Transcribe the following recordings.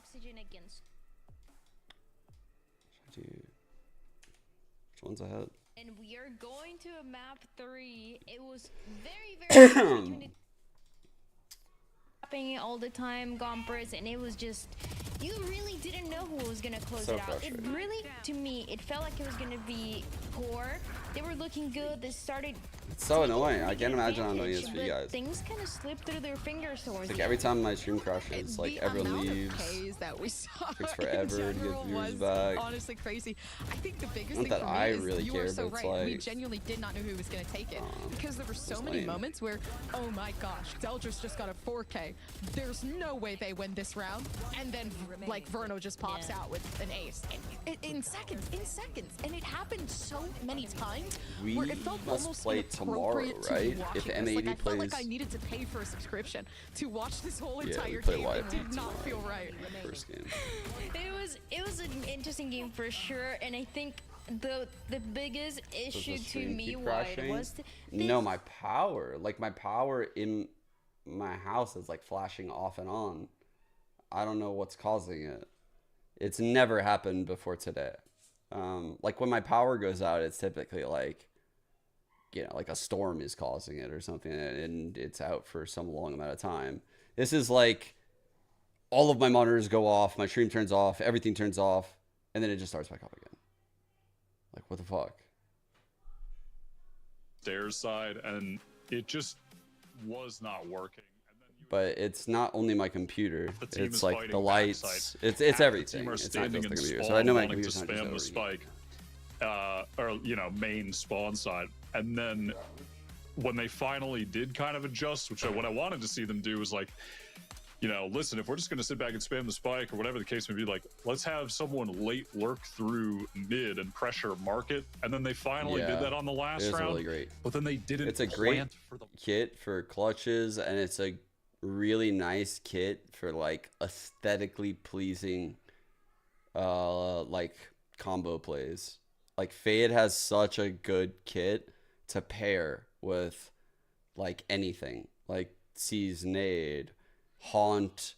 Oxygen against. Dude, which one's ahead? And we are going to a map 3. It was very happening all the time, Gompers, and it was just, you really didn't know who was gonna close it out. It really, to me, it felt like it was gonna be QoR. They were looking good. They started. It's so annoying. I can't imagine how annoying it is for you guys. Things kind of slipped through their fingers towards. Like every time my stream crashes, like everyone leaves. That we saw Takes forever to get viewers back. Honestly, crazy. I think the biggest Not thing that for me I is really you care, were so but it's right. We like, genuinely did not know who was going to take it because there were so many moments where, oh my gosh, Deldris just got a 4K. There's no way they win this round, and then like Verno just pops out with an ace in seconds, and it happened so many times where it felt almost play tomorrow, right? If M80 like, I felt plays, like I needed to pay for a subscription to watch this whole entire play game. YFT It did not tomorrow. feel right. First game. It was an interesting game for sure, and I think the biggest issue to me was no, my power. Like my power in my house is like flashing off and on. I don't know what's causing it. It's never happened before today. Like when my power goes out, it's typically like, you know, like a storm is causing it or something, and it's out for some long amount of time. This is like all of my monitors go off, my stream turns off, everything turns off, and then it just starts back up again. Like, what the fuck? Stairs side, and it just was not working. But it's not only my computer. It's like the lights. It's everything. It's not just the computer. So I know my computer's not just spam the spike, or you know, main spawn side, and then when they finally did kind of adjust, which what I wanted to see them do was like, you know, listen, if we're just going to sit back and spam the spike or whatever the case may be, like, let's have someone late lurk through mid and pressure market. And then they finally did that on the last round. Really great. But then they didn't. It's a great kit for clutches, and it's a really nice kit for like aesthetically pleasing like combo plays. Like Fade has such a good kit to pair with like anything, like Seize Nade, Haunt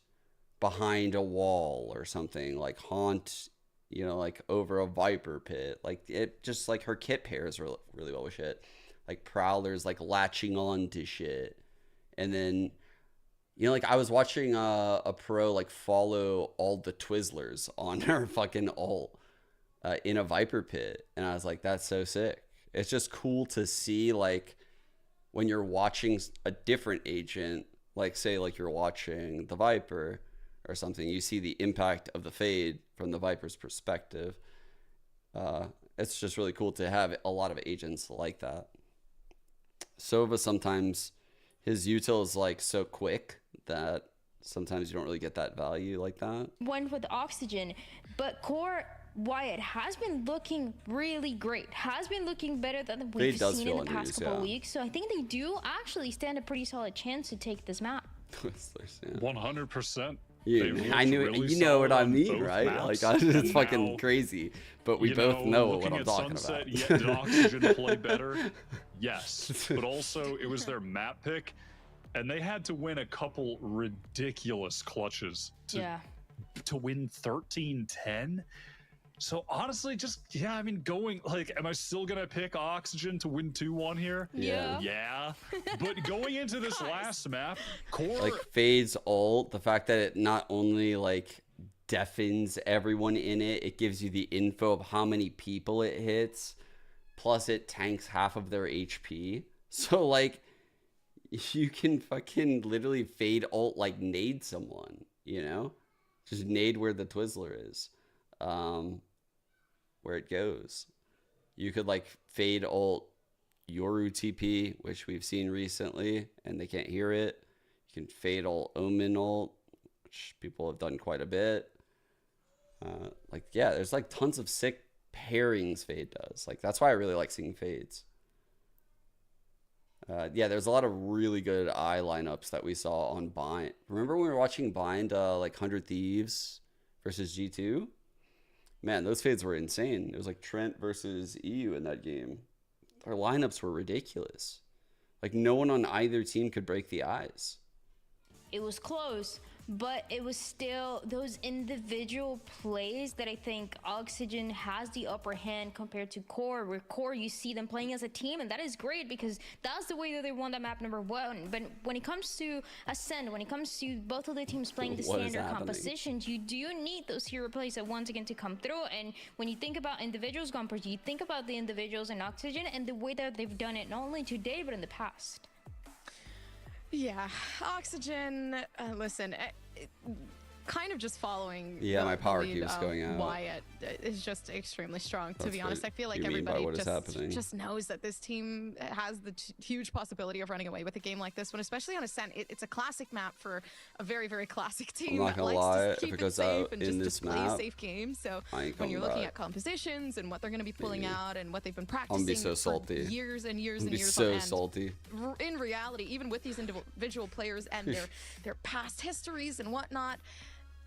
behind a wall or something, like Haunt, you know, like over a Viper pit. Like it just, like, her kit pairs really well with shit. Like Prowler's like latching on to shit. And then, you know, like I was watching a pro like follow all the Twizzlers on her fucking ult in a Viper pit, and I was like, that's so sick. It's just cool to see, like, when you're watching a different agent, like say like you're watching the Viper or something, you see the impact of the Fade from the Viper's perspective. It's just really cool to have a lot of agents like that. Sova, sometimes his util is like so quick that sometimes you don't really get that value like that. Went with Oxygen, but QoR Wyatt has been looking really great. Has been looking better than we've seen in the past couple of weeks. So I think they do actually stand a pretty solid chance to take this map. 100%. Yeah, I knew it. You know what I mean, right? Maps. Like, it's fucking crazy. But we both know what I'm talking Sunset, about. Did Oxygen play better? Yes. But also, it was their map pick, and they had to win a couple ridiculous clutches to win 13-10. So honestly, just, yeah, I mean, going, like, am I still going to pick Oxygen to win 2-1 here? Yeah. But going into this last map, QoR... Like, Fade's ult, the fact that it not only, like, deafens everyone in it, it gives you the info of how many people it hits, plus it tanks half of their HP. So, like, you can fucking literally Fade ult, like, nade someone, you know? Just nade where the Twizzler is. Where it goes. You could like Fade ult Yoru TP, which we've seen recently, and they can't hear it. You can Fade ult Omen ult, which people have done quite a bit. Like, yeah, there's like tons of sick pairings Fade does. Like, that's why I really like seeing Fades. Yeah, there's a lot of really good eye lineups that we saw on Bind. Remember when we were watching Bind, like 100 Thieves versus G2? Man, those Fades were insane. It was like Trent versus EU in that game. Their lineups were ridiculous. Like, no one on either team could break the eyes. It was close, but it was still those individual plays that I think Oxygen has the upper hand compared to QoR, where QoR you see them playing as a team, and that is great because that's the way that they won that map number 1. But when it comes to Ascent, when it comes to both of the teams playing the standard compositions, you do need those hero plays that once again to come through. And when you think about individuals Gompers, you think about the individuals in Oxygen and the way that they've done it not only today but in the past. Yeah, Oxygen, listen, kind of just following my power keeps going out. Wyatt is just extremely strong, to be honest. I feel like you mean by everybody what is just knows that this team has the huge possibility of running away with a game like this one, especially on Ascent. It's a classic map for a very, very classic team. I'm not gonna lie, if it goes out in this map, a safe game. So when you're looking at compositions and what they're going to be pulling out and what they've been practicing for years and years and years on end, salty. In reality, even with these individual players and their past histories and whatnot,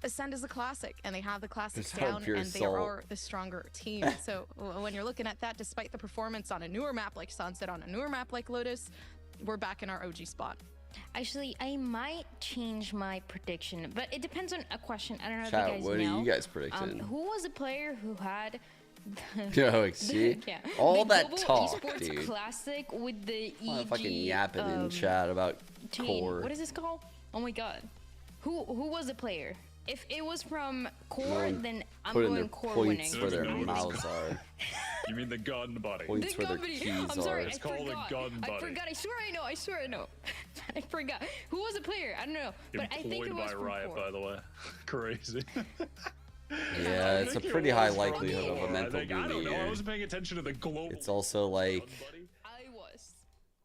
Ascent is a classic, and they have the classics down, and they are the stronger team. So when you're looking at that, despite the performance on a newer map like Sunset, on a newer map like Lotus, we're back in our OG spot. Actually, I might change my prediction, but it depends on a question. I don't know if Chat, you guys what know. are you guys predicting? Who was the player who had OXG? All the that Global talk, Esports dude. Classic with the EG, fucking yapping in chat about QoR. What is this called? Oh my god. Who was the player? If it was from QoR, then I'm going QoR winning. Points where their mouths are. You mean the gun buddy? Points where their keys I'm sorry, are. It's called a gun buddy. I forgot. I swear I know. I forgot. Who was the player? I don't know. But I think it was by from Riot, QoR. by the way. Crazy. Yeah, it's a pretty high likelihood of a mental I don't boom know. I here. wasn't paying attention to the global. It's also like I was.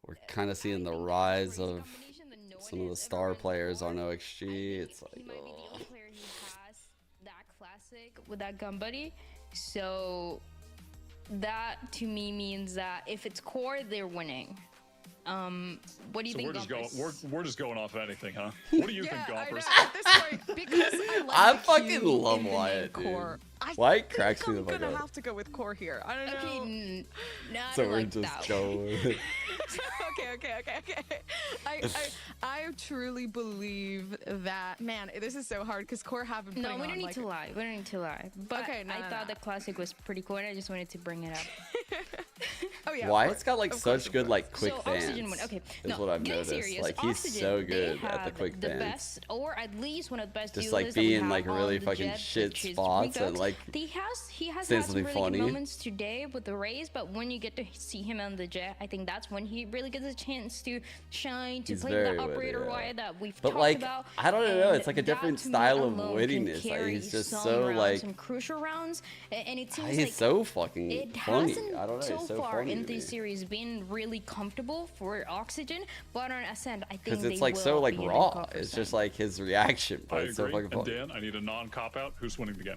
we're kind of seeing the rise of some of the star players on OXG. It's like, he might be the only player who has that classic with that gun buddy. So that to me means that if it's QoR, they're winning. What do you think? We're just going off anything, huh? What do you think, Gompers? At this point, because I fucking love Wyatt, dude. Wyatt cracks me the fuck up. I'm gonna have to go with QoR here. I don't know. Okay, So we're just going. Okay. I truly believe that, man, this is so hard because QoR have been putting on, we don't need to lie. We don't need to lie. But okay, I thought the classic was pretty cool, and I just wanted to bring it up. Oh yeah. Wyatt's got like such good like quick so fans. Oxygen win. Okay, is what I've noticed. Serious, like he's Oxygen, so good they at the quick the fans. best, or at least one of the best. Just duelists like that we being have like really on the fucking Jet, shit which is spots and Rico. like he has saying had some something really funny. good moments today with the Rays, but when you get to see him on the Jet, I think that's when he really gets a chance to shine, to play the operator wire that we've talked about. I don't know, it's like a different style of wittiness. Like he's just so like some crucial rounds, and it seems he's like so fucking it funny. hasn't I don't know, so it's so far funny in to me. this series been really comfortable for Oxygen, but on Ascent, I think Because it's they like will so like be able to raw. cover It's some. just like his reaction, but I it's so agree. fucking funny. And Dan, I need a non-cop out. Who's winning the game?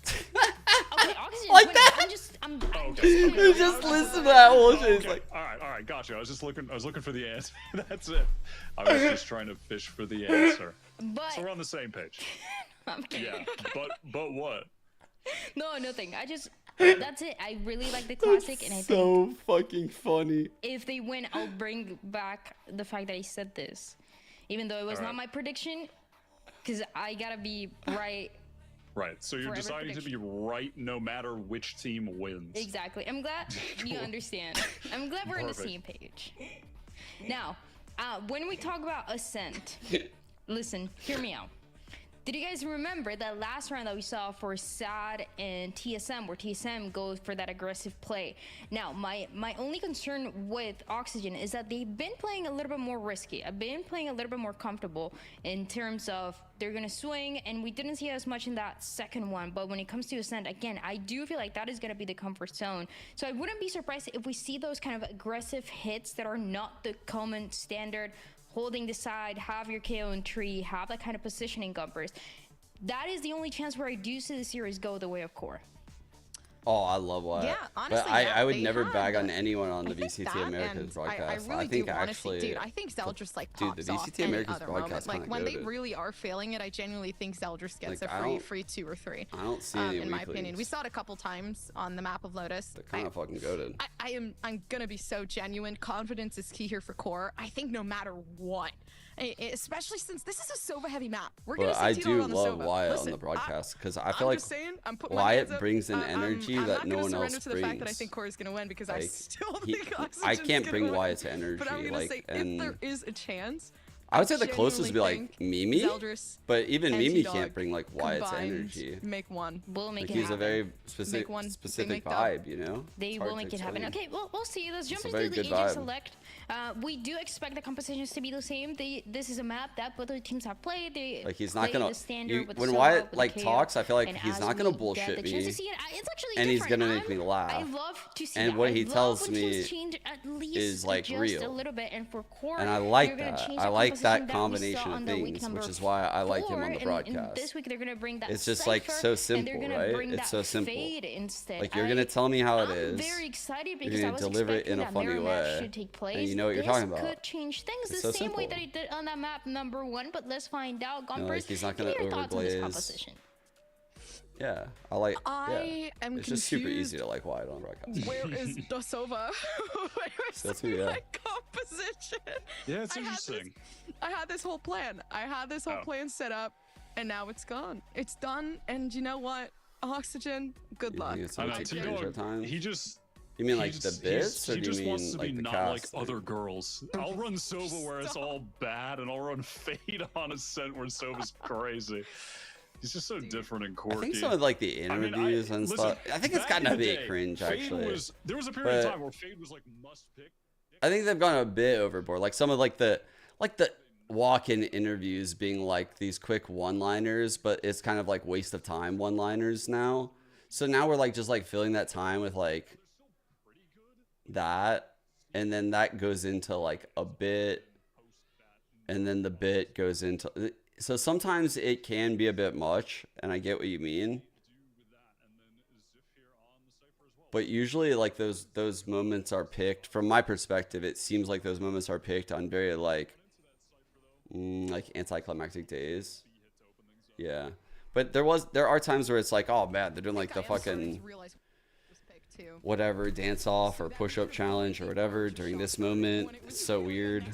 Okay, Oxygen's Like winning. that? I'm Okay. You just listen to that bullshit. It's Okay. like All right, gotcha. I was looking for the answer. That's it. I was just trying to fish for the answer. But So we're on the same page. I'm kidding. Yeah, but what? No, nothing. That's it. I really like the classic, and I think so fucking funny. if they win, I'll bring back the fact that I said this, even though it was not my prediction, because I gotta be right. Right. So you're Forever deciding to be right no matter which team wins. Exactly. I'm glad you understand. I'm glad we're on the Perfect. same page. Now, when we talk about Ascent, listen, hear me out. Did you guys remember that last round that we saw for SAD and TSM, where TSM goes for that aggressive play? Now, my only concern with Oxygen is that they've been playing a little bit more risky. I've been playing a little bit more comfortable in terms of they're going to swing, and we didn't see as much in that second one. But when it comes to Ascent, again, I do feel like that is going to be the comfort zone. So I wouldn't be surprised if we see those kind of aggressive hits that are not the common standard holding the side, have your KO and tree, have that kind of positioning Gumpers. That is the only chance where I do see the series go the way of QoR. Oh, I love Wyatt. Yeah, honestly, but I would they never have. bag on anyone on the I think VCT that, Americas and broadcast. I really think do actually, honestly, dude, I think Zeldris like dude, pops the off VCT any Americas other moment. broadcast Like kinda when they goated. really are feeling it, I genuinely think Zeldris gets Like, a free 2 or 3. I don't see any in my weaklings. opinion. We saw it a couple times on the map of Lotus. They're kind of fucking goated. I'm gonna be so genuine. Confidence is key here for QoR. I think no matter what, Especially since this is a Sova heavy map. We're But gonna see I Tito do on the love Sova. Wyatt Listen, on the broadcast because I feel I'm like just saying, I'm putting my hands Wyatt up. brings an energy that no one else to the brings. fact that I think Core is gonna win because I still think Oxygen's I can't gonna bring win. Wyatt's energy. But I'm gonna like, say, and if there is a chance, I would say the closest would be like Mimi, Zeldris but even and Mimi T-Dog can't bring like Wyatt's combined energy. Make one. We'll make Like it he's happen. a very Make one, they specific make that. vibe, you know. They It's hard will to make it happen. explain. Okay, well, we'll see. Let's jump It's a very into the good agent vibe. select. We do expect the compositions to be the same. This is a map that both the teams have played. They Like he's not play gonna the standard with the when solo, Wyatt with the like KO, talks, I feel like and he's as not gonna we get bullshit the me. chance to see it, it's actually And he's different. gonna make me laugh. I love to see And that. what I he love tells when me teams change at least is like just real. a little bit. And for Core, And I like you're gonna that. change I the like that composition we combination saw of on the week things, number which is why I like him 4, on the and broadcast. this week they're gonna bring that. It's just like so and they're simple, gonna right? bring It's that so simple. fade instead. Like you're gonna tell me how it is. I'm very excited You're because I gonna was deliver it expecting in a that funny mirror way, match to take place. and you know what you're this talking about. could change things It's the so same way simple. that it did on that map number 1, but let's find out. You know, Gumpers, like he's not give gonna me your thoughts on this overglaze. composition. Yeah, I like. I am It's just super confused. easy to like Wyatt on broadcast. Where is Dasova? That's who, yeah. My composition. Yeah, it's I had interesting. I had this whole plan. I had this whole plan set up, and now it's gone. It's done, and you know what? Oxygen, good You luck. think it's I gonna know, take T-Dog, cringe at times? he just. You mean he like just- the bits, or he do you just wants mean to like be the not cast? like other girls. I'll run Sova where it's all bad, and I'll run Fade on Ascent where Sova's crazy. He's just so different and quirky. I think some of like the interviews and stuff. I think it's gotten a bit cringe actually. There was a period of But- time where Fade was like must pick. I think they've gone a bit overboard. Like some of like the walk-in interviews being like these quick one-liners, but it's kind of like waste of time one-liners now. So now we're like just like filling that time with like that, and then that goes into like a bit, and then the bit goes into. So sometimes it can be a bit much, and I get what you mean. But usually, like those moments are picked. From my perspective, it seems like those moments are picked on very like anticlimactic days. Yeah, but there are times where it's like, oh man, they're doing like the fucking whatever dance off or push up challenge or whatever during this moment. It's so weird.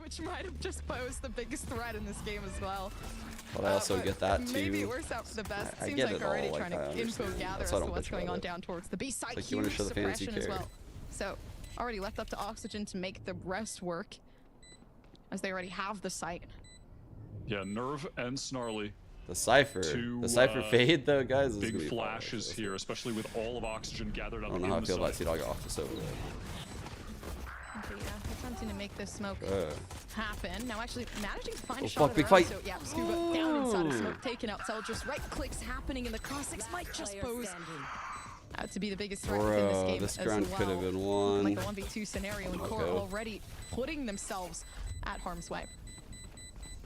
Which might have just posed the biggest threat in this game as well. But I also get that too. Maybe it works out for the best. I Seems get like it already all, like, trying I to info understand. gather That's as why I to don't what's bitch going about on it. down towards the B side. Like you wanna Huge show the fans you suppression as care. well. So already left up to Oxygen to make the rest work, as they already have the site. Yeah, Nerve and Snarly. Decisive. Two, Decisive fade though, guys. This is Big gonna be fun. flashes here, especially with all of Oxygen gathered I up don't know in how I the feel about site. T-Dog off the sofa. Okay, yeah, attempting to make this smoke Good. happen. Now actually managing to find Oh, a shot fuck, of big their own. fight. So yeah, Scuba down inside of smoke, taken out. Just right clicks happening in the cross-six might just pose to be the biggest threat within this game this as round well. could have been won. Like a 1v2 scenario, and Core Okay. already putting themselves at harm's way.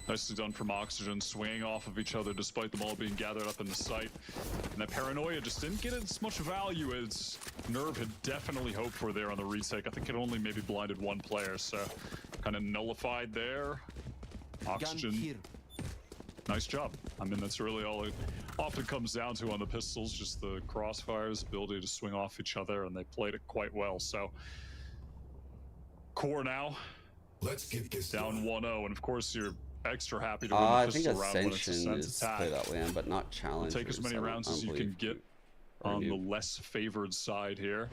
Nicely done from Oxygen, swinging off of each other despite them all being gathered up in the site. And that Paranoia just didn't get as much value as Nerve had definitely hoped for there on the retake. I think it only maybe blinded one player, so kind of nullified there. Oxygen, nice job. I mean, that's really all it often comes down to on the pistols, just the crossfires, ability to swing off each other, and they played it quite well. So Core now Let's get this down 1-0, and of course you're extra happy to win I the think pistol round when it's Ascension Ascent's is attack. play that land, but not challenge. Take as many rounds as you can get on the less favored side here.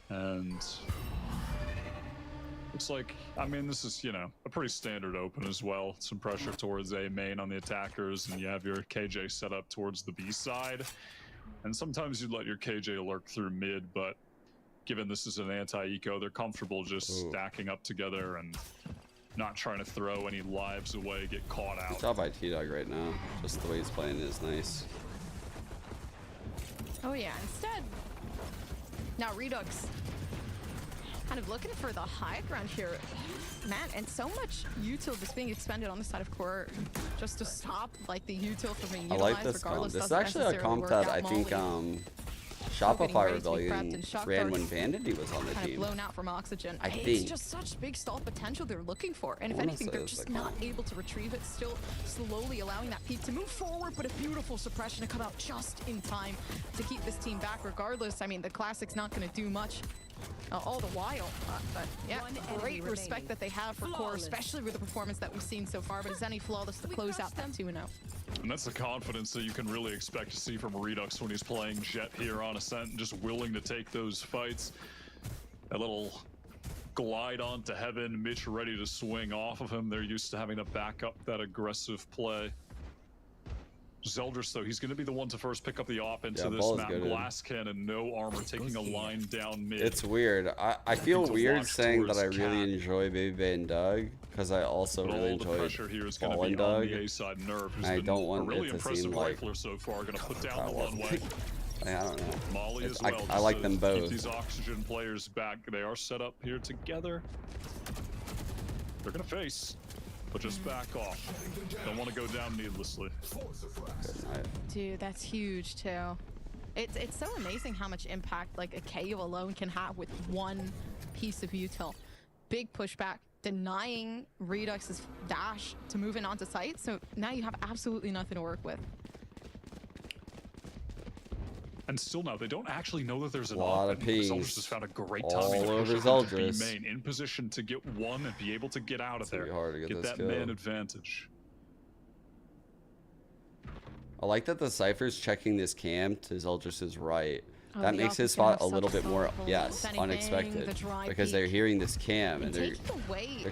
And looks like, I mean, this is, you know, a pretty standard open as well. Some pressure towards A main on the attackers, and you have your KJ set up towards the B side. And sometimes you'd let your KJ lurk through mid, but given this is an anti-eco, they're comfortable just stacking up together and not trying to throw any lives away, get caught out. Good job by T-Dog right now. Just the way he's playing is nice. Oh yeah, instead, now Redux kind of looking for the high ground here. Man, and so much util just being expended on the side of Core just to stop like the util from being I utilized like this comp. regardless. This is doesn't actually a necessarily comp work that out. I think Molly Shopify ready to be prepped, Rebellion and Shock ran Dart when Vanity was on the kind of team. blown out from Oxygen. I It's think. just such big stall potential they're looking for, and if wanna anything, say they're it's just like not able to retrieve it. Still slowly allowing that peak to move forward, but a beautiful suppression to come out just in time to keep this team back. Regardless, I mean, the Classic's not going to do much all the while. But yeah, great respect that they have for QoR, especially with the performance that we've seen so far. But is any flawless to close out that 2-0? And that's the confidence that you can really expect to see from Redux when he's playing Jet here on Ascent, and just willing to take those fights. A little glide onto heaven, Mitch ready to swing off of him. They're used to having to back up that aggressive play. Zeldris, though, he's going to be the one to first pick up the op into this map. Glass cannon, no armor, taking a line down mid. It's weird. I feel weird saying that I really enjoy Baby and Doug, because I also really enjoy Ball and Doug. I don't want really it to seem like so far, going to put down the one way. I don't know. Molly as well, I like them both. Keep these oxygen players back. They are set up here together. They're going to face, but just back off. Don't want to go down needlessly. Dude, that's huge too. It's so amazing how much impact like a KO alone can have with one piece of util. Big pushback, denying Redux's dash to move in onto site, so now you have absolutely nothing to work with. And still now, they don't actually know that there's an lot of pings. Zeldris has found a great all timing over Zeldris. Main in position to get one and be able to get out of there. Hard to get that kill. Man advantage. I like that the Cypher's checking this cam to Zeldris' right. Oh, that makes his spot a little bit more, unexpected. Because they're hearing this cam and they're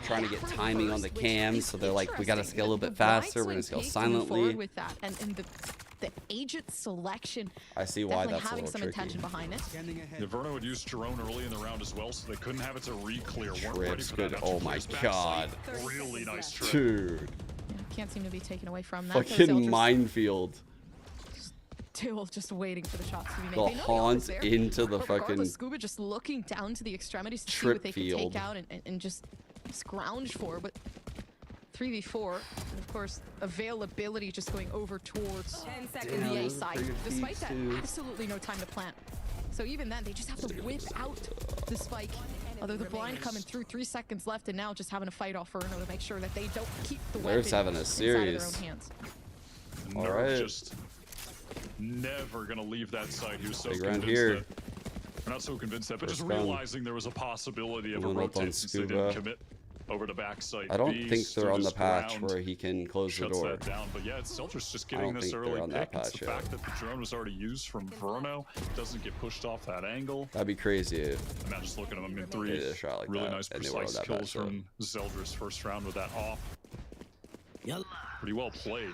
trying to get timing on the cam, so they're like, we gotta scale a little bit faster, we're gonna scale silently. With that. And the agent selection, I see why that's having a little some intention behind it. Yeah, Verno had used drone early in the round as well, so they couldn't have it to re-clear. Trips good. Oh my god. Really nice trip. Dude. Yeah, can't seem to be taken away from that. Fucking minefield. Still just waiting for the shots to be made. The They know Hans there, into the fucking Scuba just looking down to the extremities to see trip what they can take out and just scrounge for, but 3v4, and of course availability just going over towards the A side. Despite that, absolutely no time to plant. So even then, they just have to whip out the spike. Although the blind coming through, 3 seconds left, and now just having to fight off Verno to make sure that they don't keep the weapon having a series. inside of their own hands. All right. Just never gonna leave that site. He was so Big convinced here. that, or not so convinced that, but First just round. realizing there was a possibility of a One up on rotate since they didn't commit over to backside. I don't think they're on the patch where he can close the door. That down. But yeah, it's Zeldris just getting this early pick. It's the fact that the drone was already used from Verno doesn't get pushed off that angle. That'd be crazy. I'm not just looking at them in 3. Like really that, nice precise kills from Zeldris first round with that off. Pretty well played.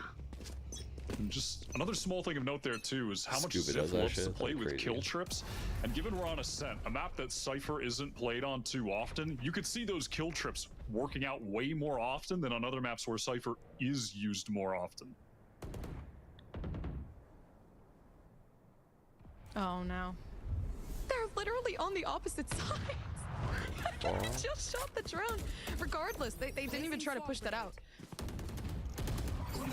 And just another small thing of note there too is how much Ziv loves to play with kill trips. And given we're on Ascent, a map that Cypher isn't played on too often, you could see those kill trips working out way more often than on other maps where Cypher is used more often. Oh no. They're literally on the opposite sides. They just shot the drone. Regardless, they didn't even try to push that out.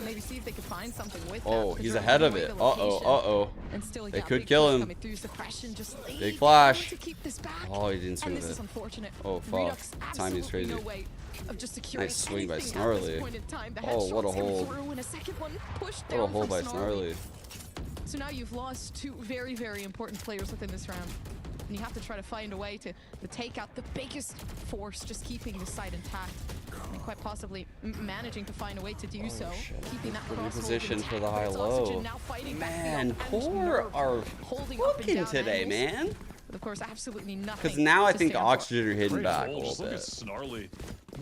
Maybe see if they could find something with that. Oh, he's ahead of it. Uh-oh. And still, they could kill him. Just big flash. To keep this back. Oh, he didn't swing with it. Is unfortunate. Oh, fuck. Timing's crazy. No way of just nice swing by Snarly. Oh, what a hold. What a hold by Snarly. So now you've lost 2 very, very important players within this round. And you have to try to find a way to take out the biggest force, just keeping the site intact. And quite possibly managing to find a way to do so. Keeping that position for the high-low. Man, QoR are cooking today, man. But of course, absolutely nothing. Because now I think Oxygen are hidden back a little Look bit. at Snarly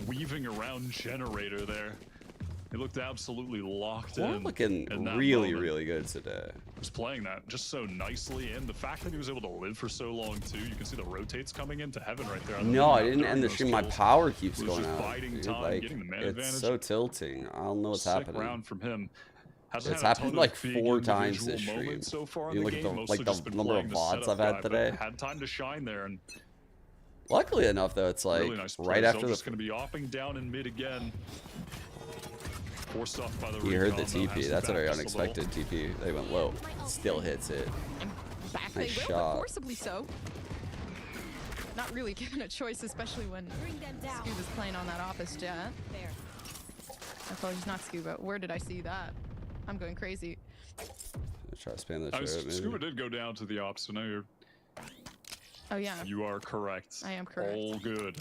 weaving around Generator there. He looked absolutely locked in. Looking really, really good today. He was playing that just so nicely, and the fact that he was able to live for so long too. You can see the rotates coming into heaven right there. No, I didn't end the stream. My power keeps going out. Dude, like, it's so tilting. I don't know what's happening. Round from him. It's happened like 4 times this stream. So far you look at the number of VODs I've had today. Had time to shine there, and luckily enough though, it's like really nice right after the. Just going to be opping down in mid again. Forced off by the he heard the TP. That's a very unexpected TP. They went low. Still hits it. Nice shot. Forcibly so. Not really given a choice, especially when Scuba's playing on that office jet. I thought he's not Scuba. Where did I see that? I'm going crazy. Try to spam the turret, maybe. Scuba did go down to the ops, so now you're Oh yeah. You are correct. I am correct. All good,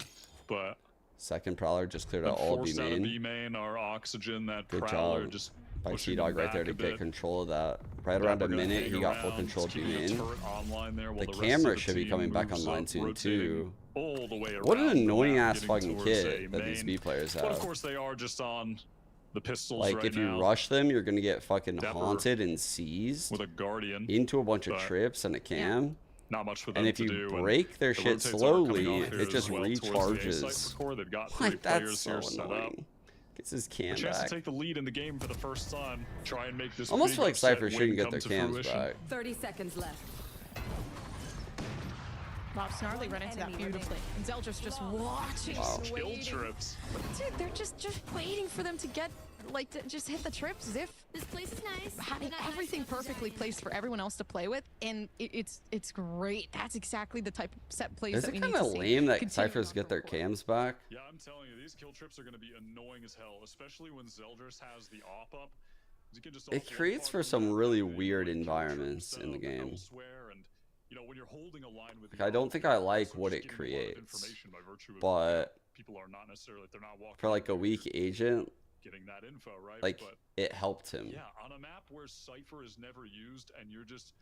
but Second Prowler just cleared out all B forced out of main. B main, our Oxygen, that Good Prowler job just by pushing T-Dog him right back there to a get bit. control of that. Right around a We're gonna minute, hang he got full around, control of B keeping the main. turret online there while The rest camera of the should be team coming back moves online up, soon rotating too. all the way What an around the annoying map, ass getting fucking towards kit A that these main. B players But of have. course they are just on the pistols Like right if you now rush them, you're gonna get fucking Dapper haunted and seized with a Guardian. into a bunch of but trips and a cam. Not much for them And if to you do. break their the shit rotates are coming slowly, off here it as just well towards the A site recharges. for Core. They've got 3 Like that's players so here set up. annoying. Gets his A cam chance back. to take the lead in the game for the first time. Try and make this Almost big feel like upset Cypher win shouldn't get come their to cams fruition. back. 30 seconds left. Wow, Snarly ran into that beautifully. And Zeldris just watching, Kill waiting. trips. Dude, they're just waiting for them to get, like, to just hit the trips. Ziff This place is nice. having everything perfectly placed for everyone else to play with, and it's great. That's exactly the type of set plays Is that it we kind need to of see. lame that Continuing Cyphers on get from their Core. cams back? Yeah, I'm telling you, these kill trips are going to be annoying as hell, especially when Zeldris has the op up. You can just It off one creates part for of the some map really and you weird can kill environments trips in the up game. elsewhere, and, you know, when you're holding a line with Like, the I don't op, think you're I like also what just it getting a lot of creates, information by virtue of, but people are not necessarily, they're not walking for like a in weak agent, getting that info, right? like But it helped him. yeah, on a map where Cypher is never used and you're just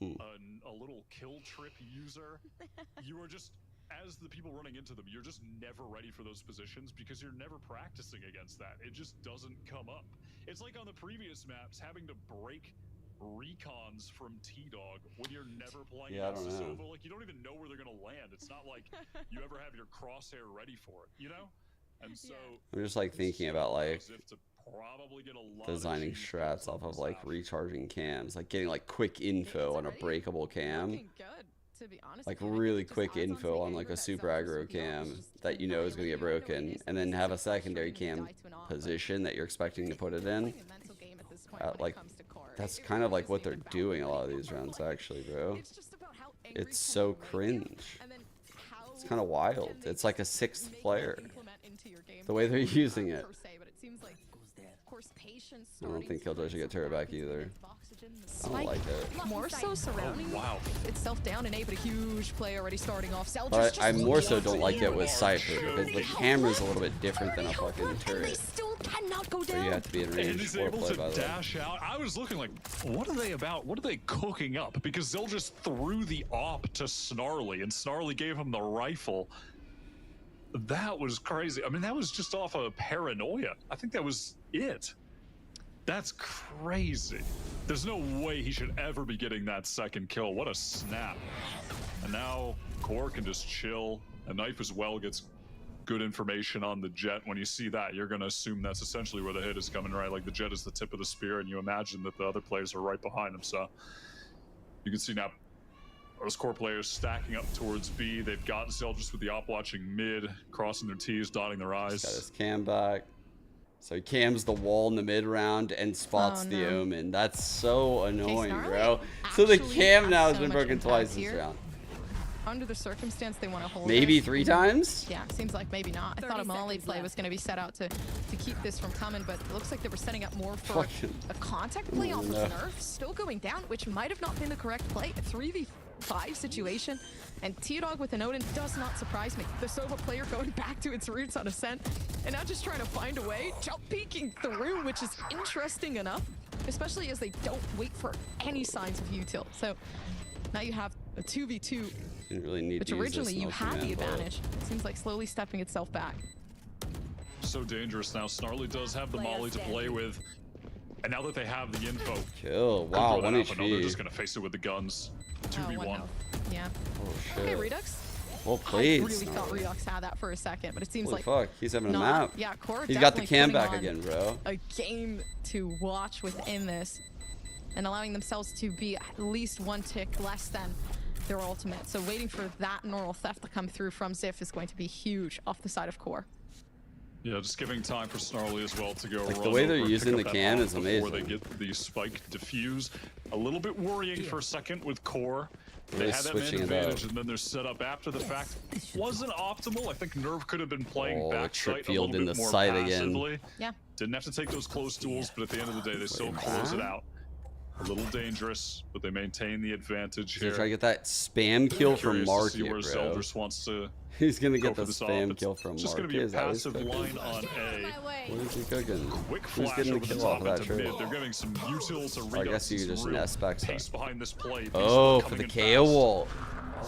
a little kill trip user, you are just, as the people running into them, you're just never ready for those positions because you're never practicing against that. It just doesn't come up. It's like on the previous maps, having to break recons from T-Dog when you're never playing Yeah, I against don't know. Sova. Like, you don't even know where they're going to land. It's not like you ever have your crosshair ready for it, you know? And so I'm just like thinking about like probably get a lot designing of strats off of like recharging cams, like getting like quick info on a breakable cam, Looking good, to be honest like with you. I think really it just quick adds on to info the on anger like a that super Zeldris aggro with the cam options that you know is going to get broken, and then have a secondary cam die to an op, but position that you're expecting to put it in. playing a mental game at this point when it Like comes to core. that's It kind of really like what isn't they're even about doing a lot of playing these core rounds play. actually, bro. It's just about how angry It's can so they make you, cringe. and then how It's kind of wild. can they It's like a sixth make player. that implement into your game The way they're plan, using it. per se, but it seems like, of course, patience I don't starting think to Killjoy should get turret back happen either. with Oxygen, the I don't spike like it. more so surrounding wow. itself down in A, but a huge play already starting off. Zeldris But just I more looking so up don't to like you. it with Cypher because the camera's a little bit different than a How fucking work, and they turret. still cannot go So down. you have to be in And range he's for able play, to by the way. dash out. I was looking like, what are they about? What are they cooking up? Because they'll just threw the op to Snarly, and Snarly gave him the rifle. That was crazy. I mean, that was just off of paranoia. I think that was it. That's crazy. There's no way he should ever be getting that second kill. What a snap. And now Core can just chill. A knife as well gets good information on the jet. When you see that, you're going to assume that's essentially where the hit is coming, right? Like the jet is the tip of the spear, and you imagine that the other players are right behind him. So you can see now those Core players stacking up towards B. They've got Zeldris with the op watching mid, crossing their T's, dotting their Got I's. his cam back. So he cams the wall in the mid round and spots Oh, the no. omen. That's so annoying, Snarly bro. So the actually cam now has has so been much broken impact twice this here. round. Under the circumstance, they want to hold Maybe it. 3 times? Yeah, seems like maybe not. I thought a 30 Molly seconds play left. was going to be set out to keep this from coming, but it looks like they were setting up more for Fucking- a contact play off no. of Nerf. Still going down, which might have not been the correct play. A 3v5 situation, and T-Dog with an Odin does not surprise me. The Sova player going back to its roots on Ascent, and now just trying to find a way, jump peeking through, which is interesting enough, especially as they don't wait for any signs of util. So now you have a 2v2, Didn't really need which to use originally this you had the multi-man, but- advantage. It seems like slowly stepping itself back. So dangerous now. Snarly does have the Player molly to play standing. with. And now that they have the info, Kill. could Wow, throw that 1 up, but no, they're just HP. going to face it with the guns. Oh, 2v1. 1 health. Yeah. Oh Okay, shit. Redux. Well I played. really thought Snarly. Redux had that for a second, but it seems Holy like fuck, he's having a not. map. Yeah, Core He's got the definitely cam putting back on again, bro. a game to watch within this, and allowing themselves to be at least 1 tick less than their ultimate. So waiting for that Neural Theft to come through from Ziff is going to be huge off the side of Core. Yeah, just giving time for Snarly as well to go Like, the run way they're over, using pick the up that cam bomb is before they amazing. get the spike diffuse. A little bit worrying for a second with Core. They Really had that man switching it advantage, up. and then their setup after the fact wasn't optimal. I think Nerve could have been playing Oh, back trip sight a field little in bit the more site again. passively. Yeah. Didn't have to take those close duels, but at the end of the day, they still close it out. A little dangerous, but they maintain the advantage He's here. gonna try to get that spam kill from Marky, bro. Zeldris wants to He's gonna get the this spam kill from Marky. Just gonna be a passive line on A. What is he cooking? Quick Who's flash getting the over the kill off top of that into trade? mid. They're giving some utils to read I guess you just real S-back pace behind this play. Oh, These are for the coming in KO fast. wall.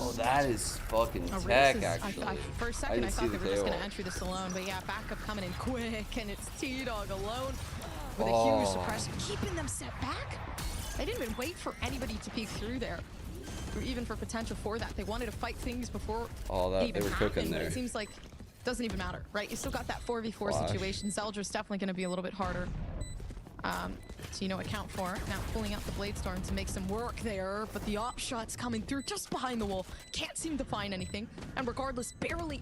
Oh, that is fucking Oh, tech, Race is- actually. for a second, I didn't see thought the they were just going KO. to entry this alone, but yeah, backup coming in quick, and it's T-Dog alone with a Oh. huge suppression, keeping them set back. They didn't even wait for anybody to peek through there, or even for potential for that. They wanted to fight things before Oh, that it even they were happened, cooking but there. it seems like it doesn't even matter, right? You still got that 4v4 Flash. situation. Zeldris definitely going to be a little bit harder to, you know, account for. Now pulling out the Bladestorm to make some work there, but the op shot's coming through just behind the wall. Can't seem to find anything, and regardless, barely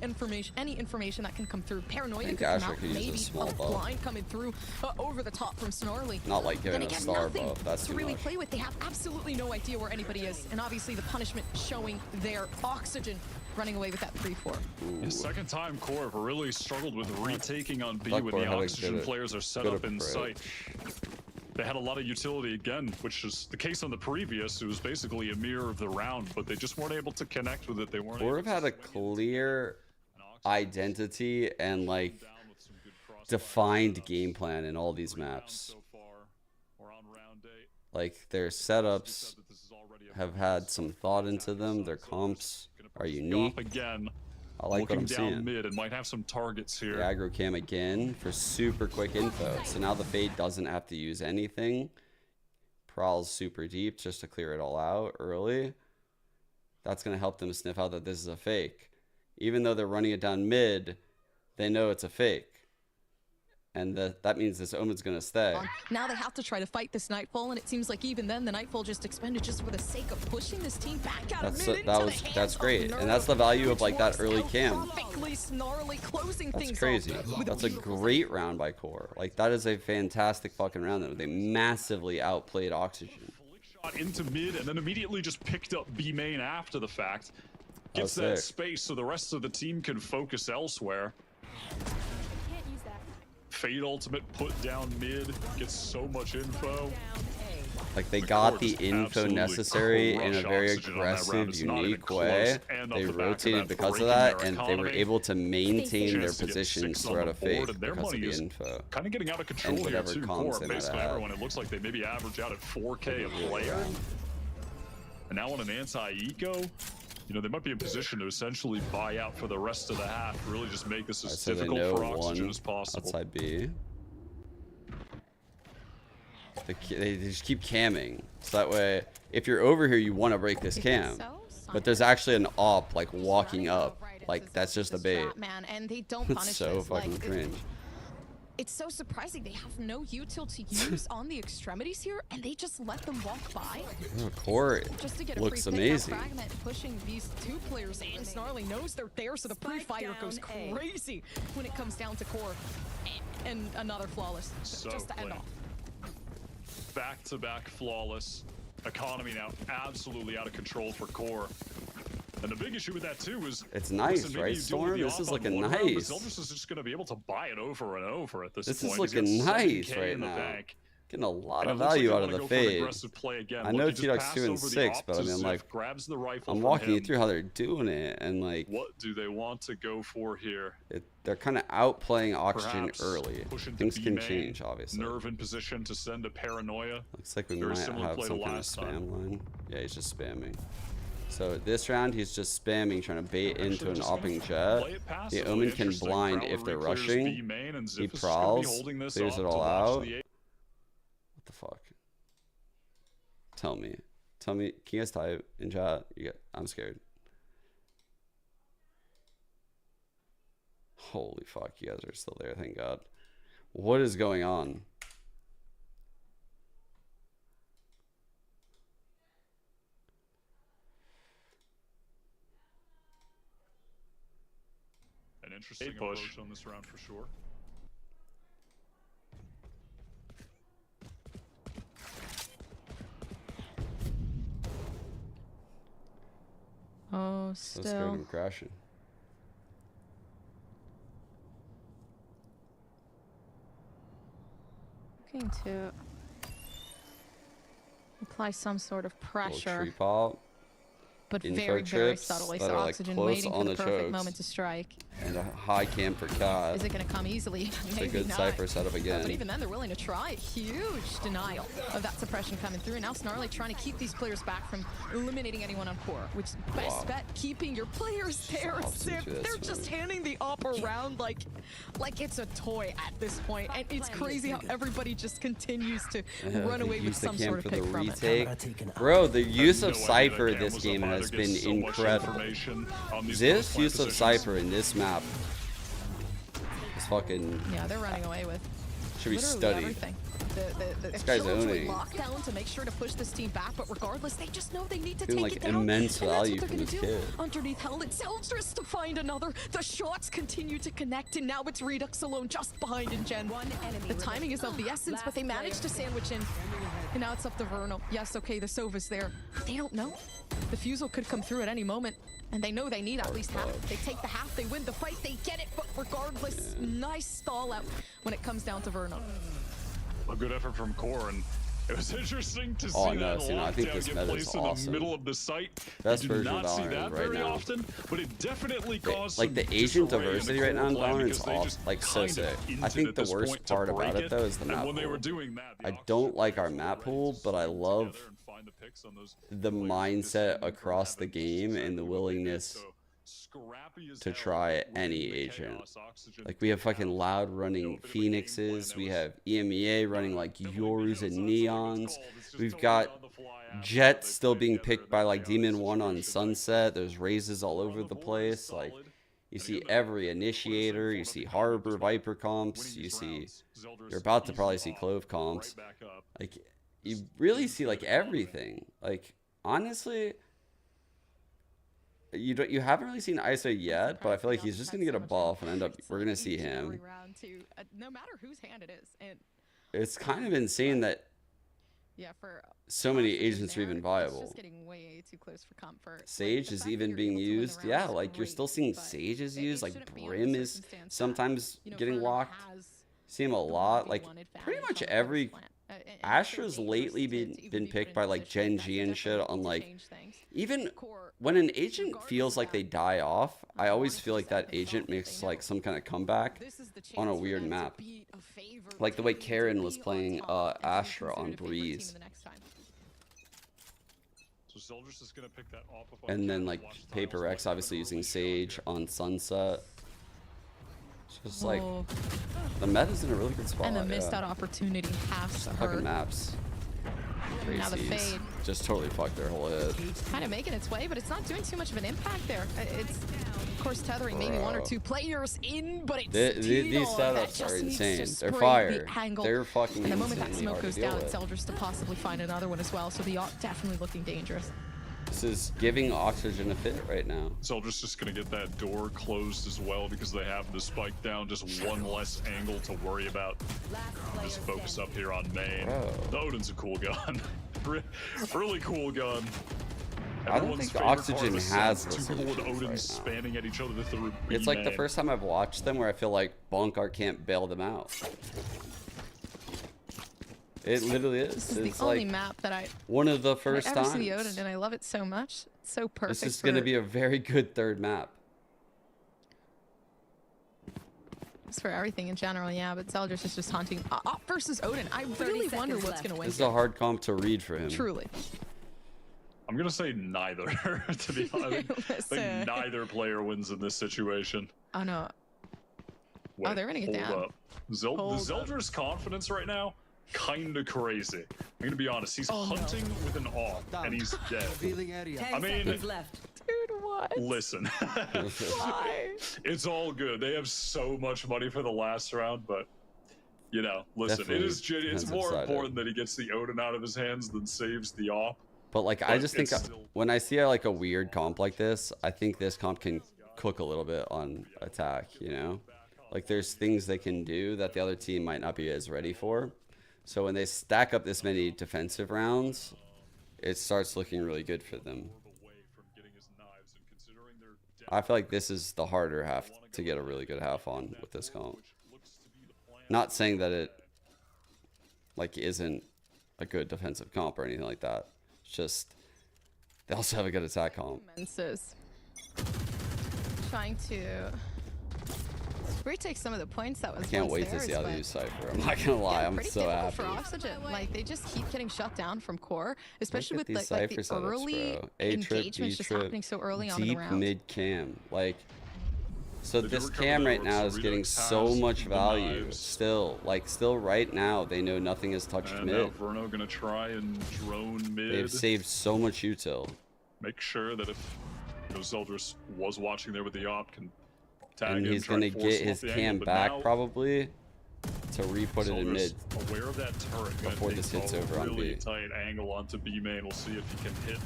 any information that can come through. Paranoia could come Asher out, could use a maybe small buff. blind coming through over the top from Snarly. Not like giving Then a again, star nothing buff. That's to too really much. play with. They have absolutely no idea where anybody is, and obviously the punishment showing their oxygen, running away with that 3-4. The second time Core have really struggled with retaking on B thought when Core the had a oxygen good- players are set good up in approach. sight. They had a lot of utility again, which is the case on the previous. It was basically a mirror of the round, but they just weren't able to connect with it. They weren't Or able have had to a swing it. clear And Oxygen identity and like down with some good crossfire defined setups. game plan in all these 3 rounds maps. so far. We're on round 8. Like their We setups said that this is already a have very had some solid thought into attack them. side. Their So comps gonna are push the unique. op again. I like what Looking I'm down seeing. mid and might have some targets here. The aggro cam again for super quick info. So now the Fade doesn't have to use anything. Prowls super deep just to clear it all out early. That's going to help them sniff out that this is a fake. Even though they're running it down mid, they know it's a fake. And that means this Omen's going to stay. Now they have to try to fight this Nightfall, and it seems like even then the Nightfall just expended just for the sake of pushing this team back out of mid That's great. And that's the value of like that early cam. Snarly closing That's things crazy. off with That's a beautiful great round by Core. Like that is a fantastic fucking round. They massively outplayed Oxygen. Shot into mid and then immediately just picked up B main after the fact. Gets That that was sick. space so the rest of the team can focus elsewhere. Can't use that. Fade ultimate put down mid, gets so much info. Like they The got Core the just info absolutely necessary in a crush very Oxygen on that round. aggressive, It's not even unique close. way. And off They the back of rotated that, because of breaking that, their and they were economy. able to maintain their Chance to get positions 6 on throughout the a fade board, and their because of money the is info. Kind of getting out of control here whatever too. comms Core, they might basically have. everyone, it looks like they maybe average out at 4K a player. And now on an anti-eco, you know, they might be in position to essentially buy out for the rest of the half, really just make this as So they difficult know for Oxygen one as possible. outside B. They just keep camming. So that way, if you're over here, you want to break this cam. But there's actually an op like walking up. Like that's just a bait. Man, and they don't It's punish so this. fucking Like, cringe. it's so surprising they have no util to use on the extremities here, and they just let them walk by Oh, Core just to get a looks free pick. amazing. That fragment pushing these two players in. Snarly knows they're there, so the pre-fire goes down A. crazy when it comes down to Core. And another flawless, So just to end clean. off. Back-to-back flawless. Economy now absolutely out of control for Core. And the big issue with that too is It's nice, listen, maybe right, you deal with Storm? the This op is on looking one round, but nice. Zeldris is just going to be able to buy it over and over at this This point. is He's got looking nice 7K right in the now. bank. Getting a lot And of it looks like value they out of wanna the go for an fade. aggressive play again. I Look, know he just T-Dog's passed 2 and over the 6, op but I to mean, Ziff, like, grabs the rifle I'm from walking you him. through how they're doing it, and like What do they want to go for here? they're kind of outplaying Oxygen Perhaps early. push into Things B can main, change, obviously. Nerve in position to send a paranoia. Looks like we Very might similar have play to some kind of last spam time. line. Yeah, he's just spamming. So this round, he's just spamming, trying to bait into Actually an just gonna opping play jet. it The passively. Omen can Interesting. blind Prowler if they're reclears rushing. B main, and He Ziff is gonna be prowls, holding this clears up it to all watch out. the What the fuck? Tell me. Can you guys type in chat? I'm scared. Holy fuck, you guys are still there, thank God. What is going on? An interesting approach on this round for sure. Oh, So scared him crashing. Looking to apply some sort of Little pressure. tree pop. But info very trips subtly. that So are, like, Oxygen close waiting for on the the perfect chokes. moment to strike. And a high camp for Cat. Is it going to come easily? It's a Maybe good not. Cypher setup again. But even then, they're willing to try. Huge denial of that suppression coming through. Now Snarly trying to keep these players back from eliminating anyone on core, which best bet, keeping your players there. They're just handing the op around like it's a toy at this point. And it's crazy how everybody just continues to run away with some sort of pick from it. Bro, the use of Cypher in this game has been incredible. This use of Cypher in this map is fucking... Yeah, they're running away with should be literally studied. everything. This guy's owning. Lockdown to make sure to push this team back, but regardless, they just know they need to Doing, take like, it down. immense and that's value what they're from gonna this do. kid. Underneath held it, Zeldris to find another. The shots continue to connect, and now it's Redux alone just behind in Gen. The timing is of the essence, but they managed to sandwich in. And now it's up to Verno. Yes, okay, the Sova's there. They don't know. The Fusel could come through at any moment. And they know they need at least half. They take the half, they win the fight, they get it, but regardless, nice stall out when it comes down to Verno. A good effort from Core, and it was interesting to see no, that I think this lockdown get meta is placed in awesome. the middle of the site. Best You do version of not see Valorant that right very now. often, but it definitely caused Like, the some agent disarray in diversity the right now in core plan Valorant because is they off, just like, so kind of sick. I hinted think at the this worst point to part about break it, though, is the and map when they were pool. doing that, the I Oxygen don't like our players were map ready pool, to but I stick love together and find the picks on those the players mindset because across the game and the willingness to try any agent. Like, we have fucking Loud running Phoenixes, we have EMEA running like Yorus and Neons, we've got Jet still being picked by like Demon 1 on Sunset, there's raises all over the place, like, you see every Initiator, you see Harbor, Viper comps, you're about to probably see Clove comps, like, you really see like everything, like, honestly... You haven't really seen ISO yet, but I feel like he's just gonna get a buff and we're gonna see him. No matter whose hand it is, and it's kind of insane that so many agents are even viable. Sage is even being used. Yeah, like, you're still seeing Sages used. Like, Brim is sometimes getting locked. See him a lot. Like, pretty much every Astra's lately been picked by like Gen G and shit on like, even when an agent feels like they die off, I always feel like that agent makes like some kind of comeback on a weird map. Like the way Karen was playing Astra on Breeze. And then like Paper X obviously using Sage on Sunset. It's just like, the meta's in a really good spot. And the missed out opportunity has to hurt. Fucking maps. Now the fade. Just totally fucked their whole head. Kind of making its way, but it's not doing too much of an impact there. It's, of course, tethering maybe one or two players in, but it's these setups are insane. They're fire. They're fucking insane. And the moment that smoke goes down, it's Zeldris to possibly find another one as well. So the Oct definitely looking dangerous. This is giving Oxygen a fit right now. Zeldris just gonna get that door closed as well because they have the spike down. Just one less angle to worry about. Just focus up here on main. The Odin's a cool gun. Really cool gun. I don't think Oxygen has the two people with solutions Odin right spanning at each other through. It's like the first time I've watched them where I feel like Bonkar can't bail them out. It literally is. This is the only map that one of the first times. I ever see the Odin, and I love it so much. It's so perfect. This is going to be a very good third map. It's for everything in general, yeah. But Zeldris is just hunting Op versus Odin. I really wonder what's going to win. This is a hard comp to read for him. Truly. I'm gonna say neither. To be honest, I think neither player wins in this situation. Oh no. Wait, oh, they're gonna get down. Up. The Zeldris confidence right now, kinda crazy. I'm gonna be honest. He's hunting with an AWP, and he's dead. I mean, dude, what? Listen, it's all good. They have so much money for the last round, but you know, listen, definitely it's more important that he gets the Odin out of his hands than saves the AWP. But like, I just think when I see like a weird comp like this, I think this comp can cook a little bit on attack, you know? Like, there's things they can do that the other team might not be as ready for. So when they stack up this many defensive rounds, it starts looking really good for them. I feel like this is the harder half to get a really good half on with this comp. Not saying that it like isn't a good defensive comp or anything like that. It's just they also have a good attack comp. Trying to retake some of the points that was. I can't wait to see how they use Cypher. I'm not gonna lie, I'm so happy. For Oxygen. Like they just keep getting shut down from core, especially with like the setups, early engagements just happening so early on in the round. Deep mid cam, like. So this cam right now is getting so much value still. Like still right now, they know nothing has touched mid. Now Verno gonna try and drone mid. They've saved so much util. Make sure that if Zeldris was watching there with the op, can tag and him, he's gonna get his cam back probably to re-put it in mid. Aware of that turret before this hits over on B. Really tight angle onto B main. We'll see if he can hit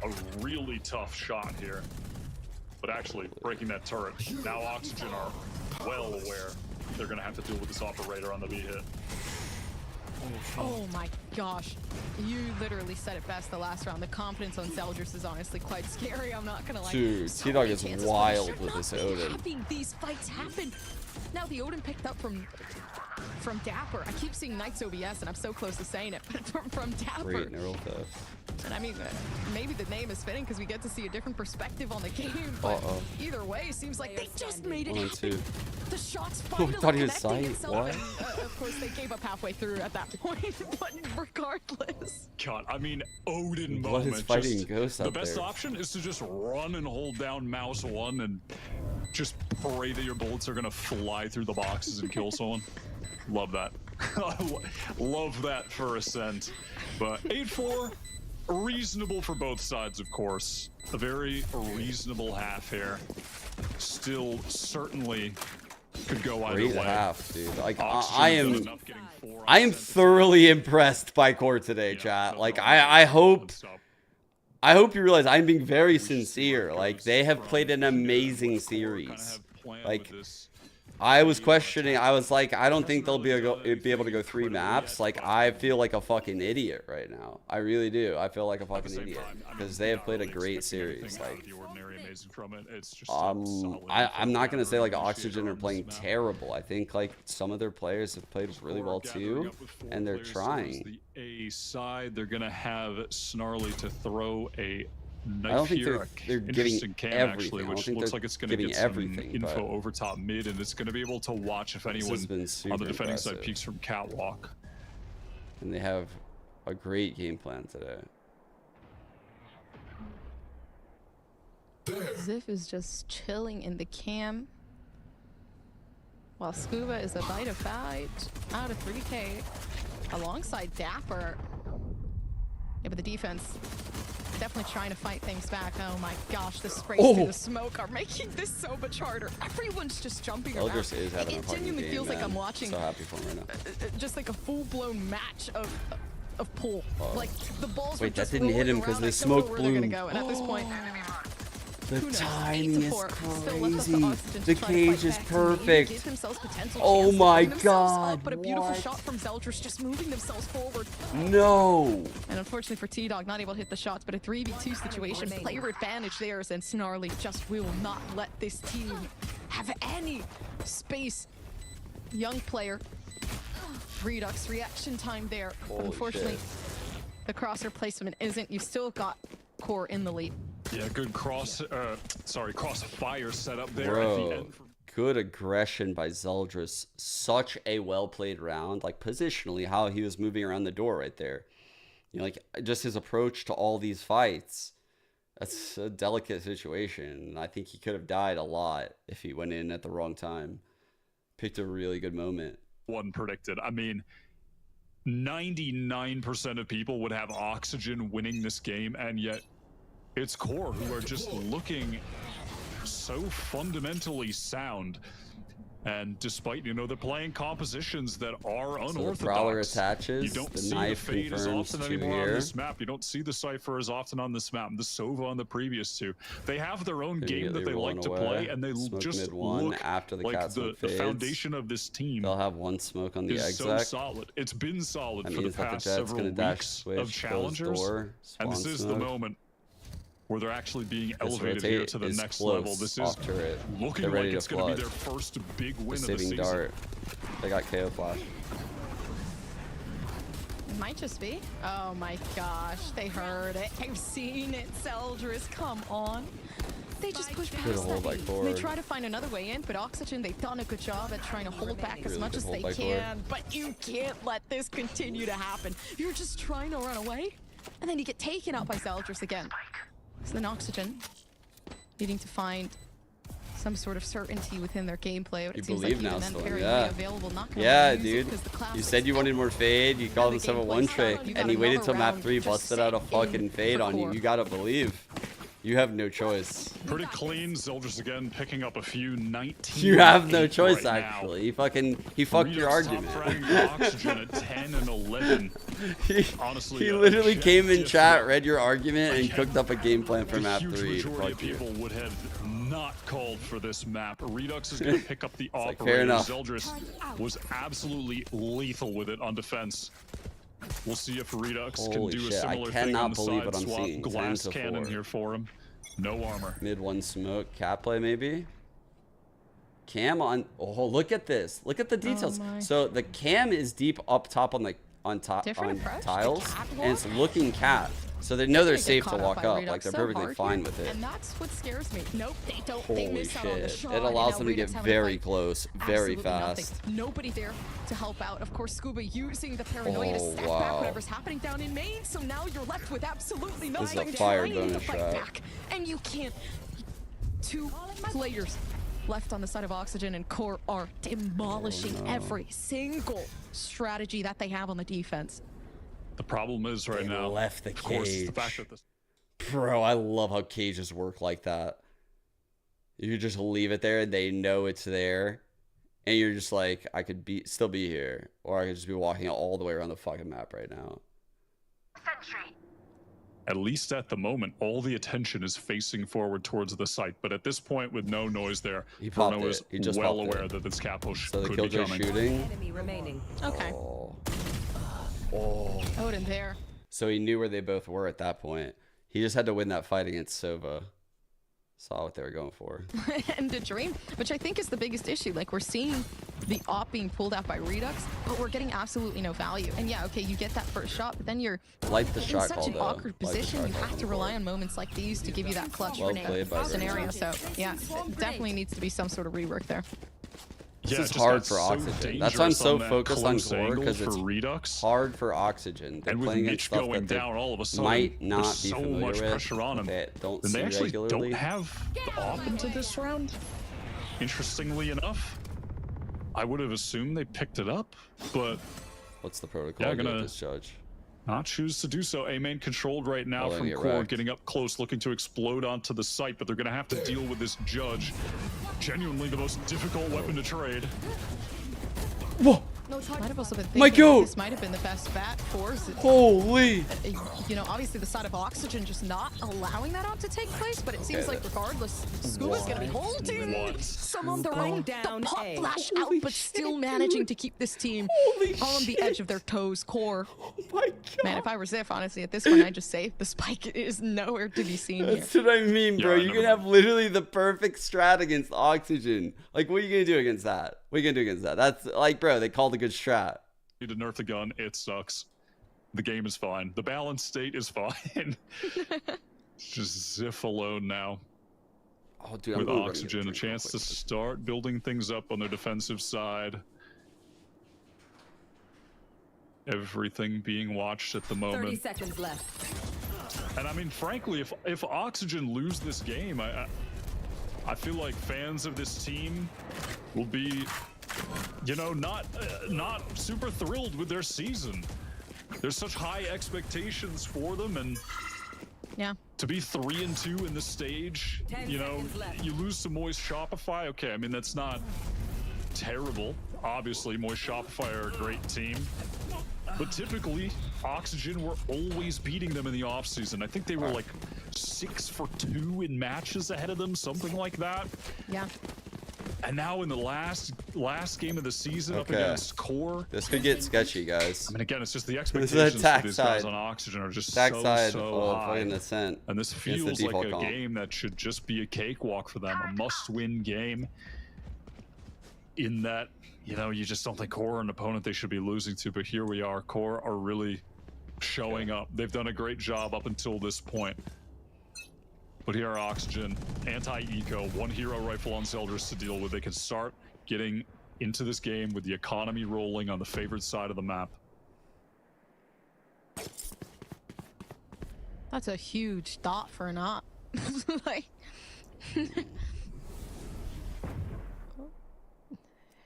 a really tough shot here. But actually, breaking that turret. Now Oxygen are well aware they're going to have to deal with this operator on the B hit. Oh my gosh. You literally said it best the last round. The confidence on Zeldris is honestly quite scary. I'm not going to lie. Dude, T-Dog is wild with this Odin. Having these fights happen. Now the Odin picked up from Dapper. I keep seeing Knight's OBS and I'm so close to saying it, but from Dapper. Great neural theft. And I mean, maybe the name is fitting because we get to see a different perspective on the game, but either way, seems like they just made it happen. The shots finally connecting itself. What? And, of course, they gave up halfway through at that point, but regardless. God, I mean, Odin Blood moment. is fighting ghosts out the best there. option is to just run and hold down mouse 1 and just pray that your bullets are going to fly through the boxes and kill someone. Love that. Love that for Ascent. But 8-4, reasonable for both sides, of course. A very reasonable half here. Still, certainly could go either way. Half, dude. Like I am thoroughly impressed by core today, chat. Like I hope you realize I'm being very sincere. Like they have played an amazing series. Like I was questioning. I was like, I don't think they'll be able to go 3 maps. Like, I feel like a fucking idiot right now. I really do. I feel like a fucking idiot because they have played a great series. Like, I'm not gonna say like Oxygen are playing terrible. I think like some of their players have played really well too, and they're trying. The A side, they're gonna have Snarly to throw a. I don't think they're giving everything. Which looks like it's going to get some info over top mid, and it's going to be able to watch if anyone on the defending side peeks from catwalk. And they have a great game plan today. Ziff is just chilling in the cam, while Scuba is about to fight out of 3K alongside Dapper. Yeah, but the defense definitely trying to fight things back. Oh my gosh, the sprays through the smoke are making this so much harder. Everyone's just jumping around. Is having It genuinely feels like I'm watching so happy for him right now. Just like a full-blown match of pool. Like the balls were just that didn't hit him because the smoke blew. And at this point, the timing is crazy. The cage is perfect. Oh my god. But a beautiful shot from Zeldris just moving themselves forward. No. And unfortunately for T-Dog, not able to hit the shots, but a 3v2 situation. Player advantage theirs, and Snarly just will not let this team have any space. Young player. Redux reaction time there. But unfortunately, the crosser placement isn't. You still got core in the lead. Yeah, good crossfire setup there. Bro, at the end. Good aggression by Zeldris. Such a well-played round. Like, positionally, how he was moving around the door right there. You know, like, just his approach to all these fights. That's a delicate situation. I think he could have died a lot if he went in at the wrong time. Picked a really good moment. One predicted. I mean, 99% of people would have Oxygen winning this game, and yet it's core who are just looking so fundamentally sound. And despite, you know, they're playing compositions that are unorthodox. So the Prowler attaches, you don't the see knife the Fade as confirms often 2 anymore here. on this map. You don't see the Cypher as often on this map. The Sova on the previous 2. They have their own game that they like to play, and they smoke just mid-1 look after the like the foundation of this team. They'll have 1 smoke on the is exec. so solid. It's been solid that for the past several weeks of challengers, and this is the moment where they're actually being elevated here to the next level. This is looking like it's going to be their first big win of the season. Dart. They got KO flash. Might just be. Oh my gosh, they heard it. I've seen it. Zeldris, come on. They just push past that. They try to find another way in, but Oxygen, they've done a good job at trying to hold back as much as they can. But you can't let this continue to happen. You're just trying to run away, and then you get taken out by Zeldris again. So then Oxygen needing to find some sort of certainty within their gameplay. But it seems like even then, very available. Yeah, dude. You said you wanted more fade. You called himself a one trick, and he waited till map 3, busted out a fucking fade on you. You gotta believe. You have no choice. Pretty clean. Zeldris again picking up a few 19. You have no choice, actually. He fucked your argument. Oxygen at 10 and 11. Honestly, he literally came in chat, read your argument, and cooked up a game plan for map 3. Fuck people would have not called for this map. Redux is going to pick up the operator. Fair enough. Zeldris was absolutely lethal with it on defense. We'll see if Redux can do a similar thing on the side. Swap glass cannon here for him. No armor. Mid 1 smoke. Cat play maybe. Cam on. Oh, look at this. Look at the details. So the cam is deep up top on tiles, and it's looking cat. So they know they're safe to walk up. Like they're perfectly fine with it. And that's what scares me. Nope, they don't. They miss out on the shot. It allows them to get very close, very fast. Nobody there to help out. Of course, Scuba using the paranoia to step back whatever's happening down in main. So now you're left with absolutely nothing. This is a fire bonus shot. And you can't. 2 players left on the side of Oxygen, and QoR are demolishing every single strategy that they have on the defense. The problem is right now, left the cage. Of course, the fact that this... Bro, I love how cages work like that. You just leave it there and they know it's there. And you're just like, I could still be here. Or I could just be walking all the way around the fucking map right now. At least at the moment, all the attention is facing forward towards the site. But at this point, with no noise there, Bruno is well aware that this cap push could be coming. Shooting. Enemy remaining. Okay. Oh. Odin there. So he knew where they both were at that point. He just had to win that fight against Sova. Saw what they were going for. And the dream, which I think is the biggest issue. Like, we're seeing the op being pulled out by Redux, but we're getting absolutely no value. And yeah, okay, you get that first shot, but then you're in such an awkward position. You have to rely on moments like these to give you that clutch scenario. So yeah, it definitely needs to be some sort of rework there. This is hard for Oxygen. That's why I'm so focused on QoR, because it's Redux. Hard for Oxygen. They're playing against stuff going that down all of a sudden, might not be so familiar much with. Pressure on them. They don't and see they actually regularly. don't have the op into this round. Interestingly enough, I would have assumed they picked it up, but what's the protocol? gonna this judge. Not choose to do so. A main controlled right now from QoR, getting up close, looking to explode onto the site, but they're going to have to deal with this judge. Genuinely the most difficult weapon to trade. Whoa! Might have also been thinking this might have been the best bat for. Holy! You know, obviously the side of Oxygen just not allowing that op to take place, but it seems like regardless, Scuba's gonna be holding some on the ring down, the pop flash out, but still managing to keep this team on the edge of their toes. QoR. Oh my god! Man, if I were Ziff, honestly, at this point, I'd just say the spike is nowhere to be seen here. That's what I mean, bro. You can have literally the perfect strat against Oxygen. Like, what are you gonna do against that? What are you gonna do against that? That's like, bro, they called a good strat. Need to nerf the gun. It sucks. The game is fine. The balance state is fine. Just Ziff alone now. Oh, dude, with Oxygen, a chance to start building things up on their defensive side. Everything being watched at the moment. 30 seconds left. And I mean, frankly, if Oxygen lose this game, I feel like fans of this team will be, you know, not super thrilled with their season. There's such high expectations for them, and yeah, to be 3-2 in the stage, you know, you lose to Moist Shopify. Okay, I mean, that's not terrible. Obviously, Moist Shopify are a great team, but typically Oxygen were always beating them in the offseason. I think they were like 6 for 2 in matches ahead of them, something like that. Yeah. And now in the last game of the season up against QoR. This could get sketchy, guys. I mean, again, it's just the expectations for these guys on Oxygen are just so high. Ascent. And this feels like a game that should just be a cakewalk for them, a must-win game. In that, you know, you just don't think QoR are an opponent they should be losing to, but here we are. QoR are really showing up. They've done a great job up until this point. But here are Oxygen, anti-eco, one hero rifle on Zeldris to deal with. They can start getting into this game with the economy rolling on the favored side of the map. That's a huge dot for an op. Like, I've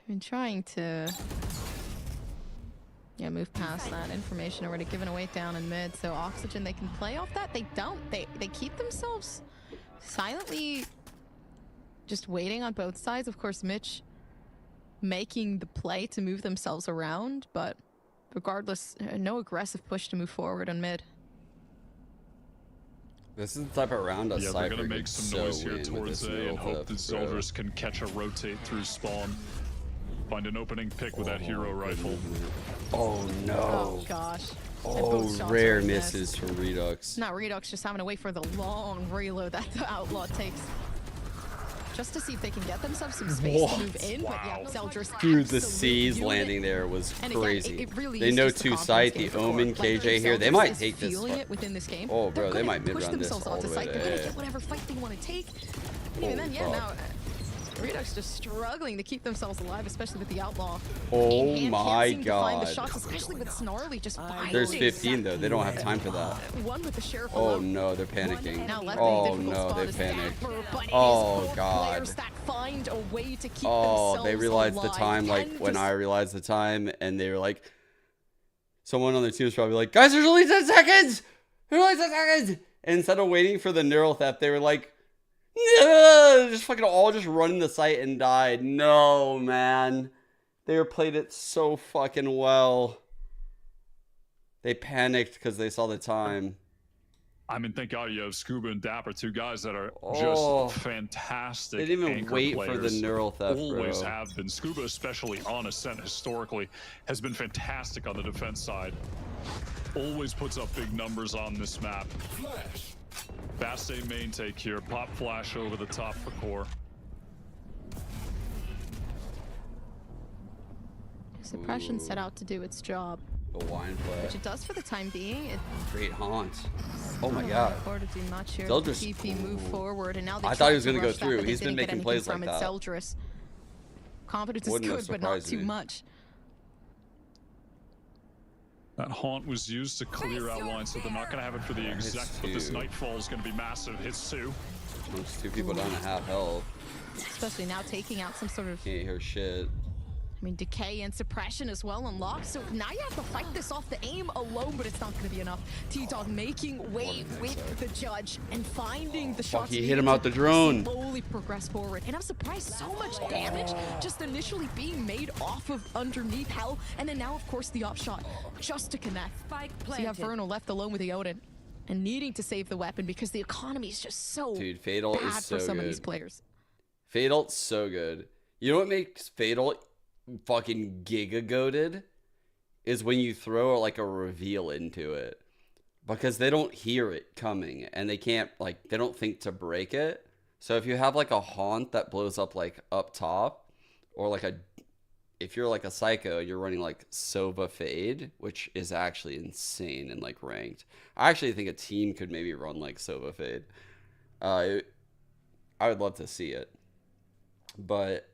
been trying to move past that. Information already given away down in mid, so Oxygen, they can play off that. They don't. They keep themselves silently just waiting on both sides. Of course, Mitch making the play to move themselves around, but regardless, no aggressive push to move forward on mid. This is the type of round yeah, they're gonna make some noise here towards A and hope that Zeldris can catch a rotate through spawn. Find an opening pick with that hero rifle. Oh no. Oh gosh. Oh, rare misses from Redux. Not Redux, just having to wait for the long reload that the Outlaw takes. Just to see if they can get themselves some space to move in, but yeah, Zeldris. Dude, the C's landing there was crazy. Again, it really they know two site, the Omen, KJ here. They might take this. It within this game. Oh, bro, they might push mid-run this themselves all onto the site. way. They're gonna get whatever fight they want to take. Even then, yeah, now Redux just struggling to keep themselves alive, especially with the Outlaw. Oh my Find the god. shots, especially with Snarly just finding. There's 15 though. They don't have time for that. One with the sheriff Oh alone. no, they're panicking. Now Oh no, they panicked. Oh god. Oh, they realized the time like when I realized the time, and they were like, someone on their team was probably like, guys, there's only 10 seconds. There's only 10 seconds. And instead of waiting for the neural theft, they were like, no, just fucking all just running the site and died. No, man. They played it so fucking well. They panicked because they saw the time. I mean, thank God you have Scuba and Dapper, two guys that are just fantastic. They didn't even wait players. for the neural theft, Always bro. have been. Scuba, especially on Ascent historically, has been fantastic on the defense side. Always puts up big numbers on this map. Fast A main take here. Pop flash over the top for core. Suppression set out to do its job. The wine play. Which it does for the time being. Great haunt. Oh my god. Core to do much here. Zeldris. TP move forward, and now they I thought he was going to go through. He's been making plays like that. Zeldris. Confidence Wouldn't is good, but not too much. That haunt was used to clear out line, so they're not going to have it for the exec, but this Nightfall is going to be massive. Hits two. Those two people down at half health. Especially now taking out some sort of... Can't hear shit. I mean, decay and suppression as well unlocked, so now you have to fight this off the aim alone, but it's not going to be enough. T-Dog making way with the judge and finding the shots. He hit him out the drone. Slowly progress forward, and I'm surprised so much damage just initially being made off of underneath Hell, and then now, of course, the up shot just to connect. So you have Verno left alone with the Odin and needing to save the weapon because the economy is just so Fatal bad is so for some good. of these players. Fatal's so good. You know what makes Fatal fucking giga-goated is when you throw like a reveal into it, because they don't hear it coming and they can't, like, they don't think to break it. So if you have like a haunt that blows up like up top, or like if you're like a psycho, you're running like Sova Fade, which is actually insane and like ranked. I actually think a team could maybe run like Sova Fade. I would love to see it, but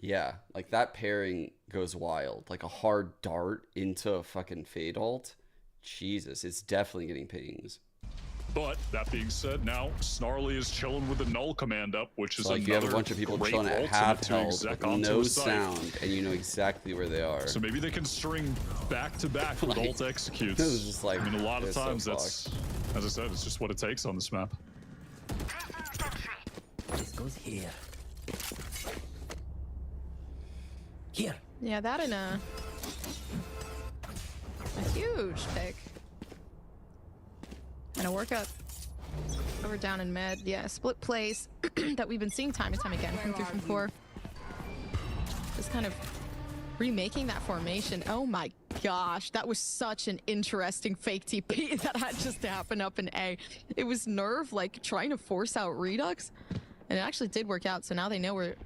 yeah, like that pairing goes wild. Like a hard dart into a fucking Fade ult. Jesus, it's definitely getting pings. But that being said, now Snarly is chilling with the null command up, which is like you have a bunch of people chilling at half health with no sound, and you know exactly where they are. So maybe they can string back to back with ult executes. This is just like, I mean, a lot of times that's, as I said, it's just what it takes on this map. This goes here. Here. Yeah, that and a huge pick. And a workup over down in mid. Yeah, split plays that we've been seeing time and time again come through from core. Just kind of remaking that formation. Oh my gosh, that was such an interesting fake TP that had just to happen up in A. It was Nerve like trying to force out Redux, and it actually did work out. So now they know where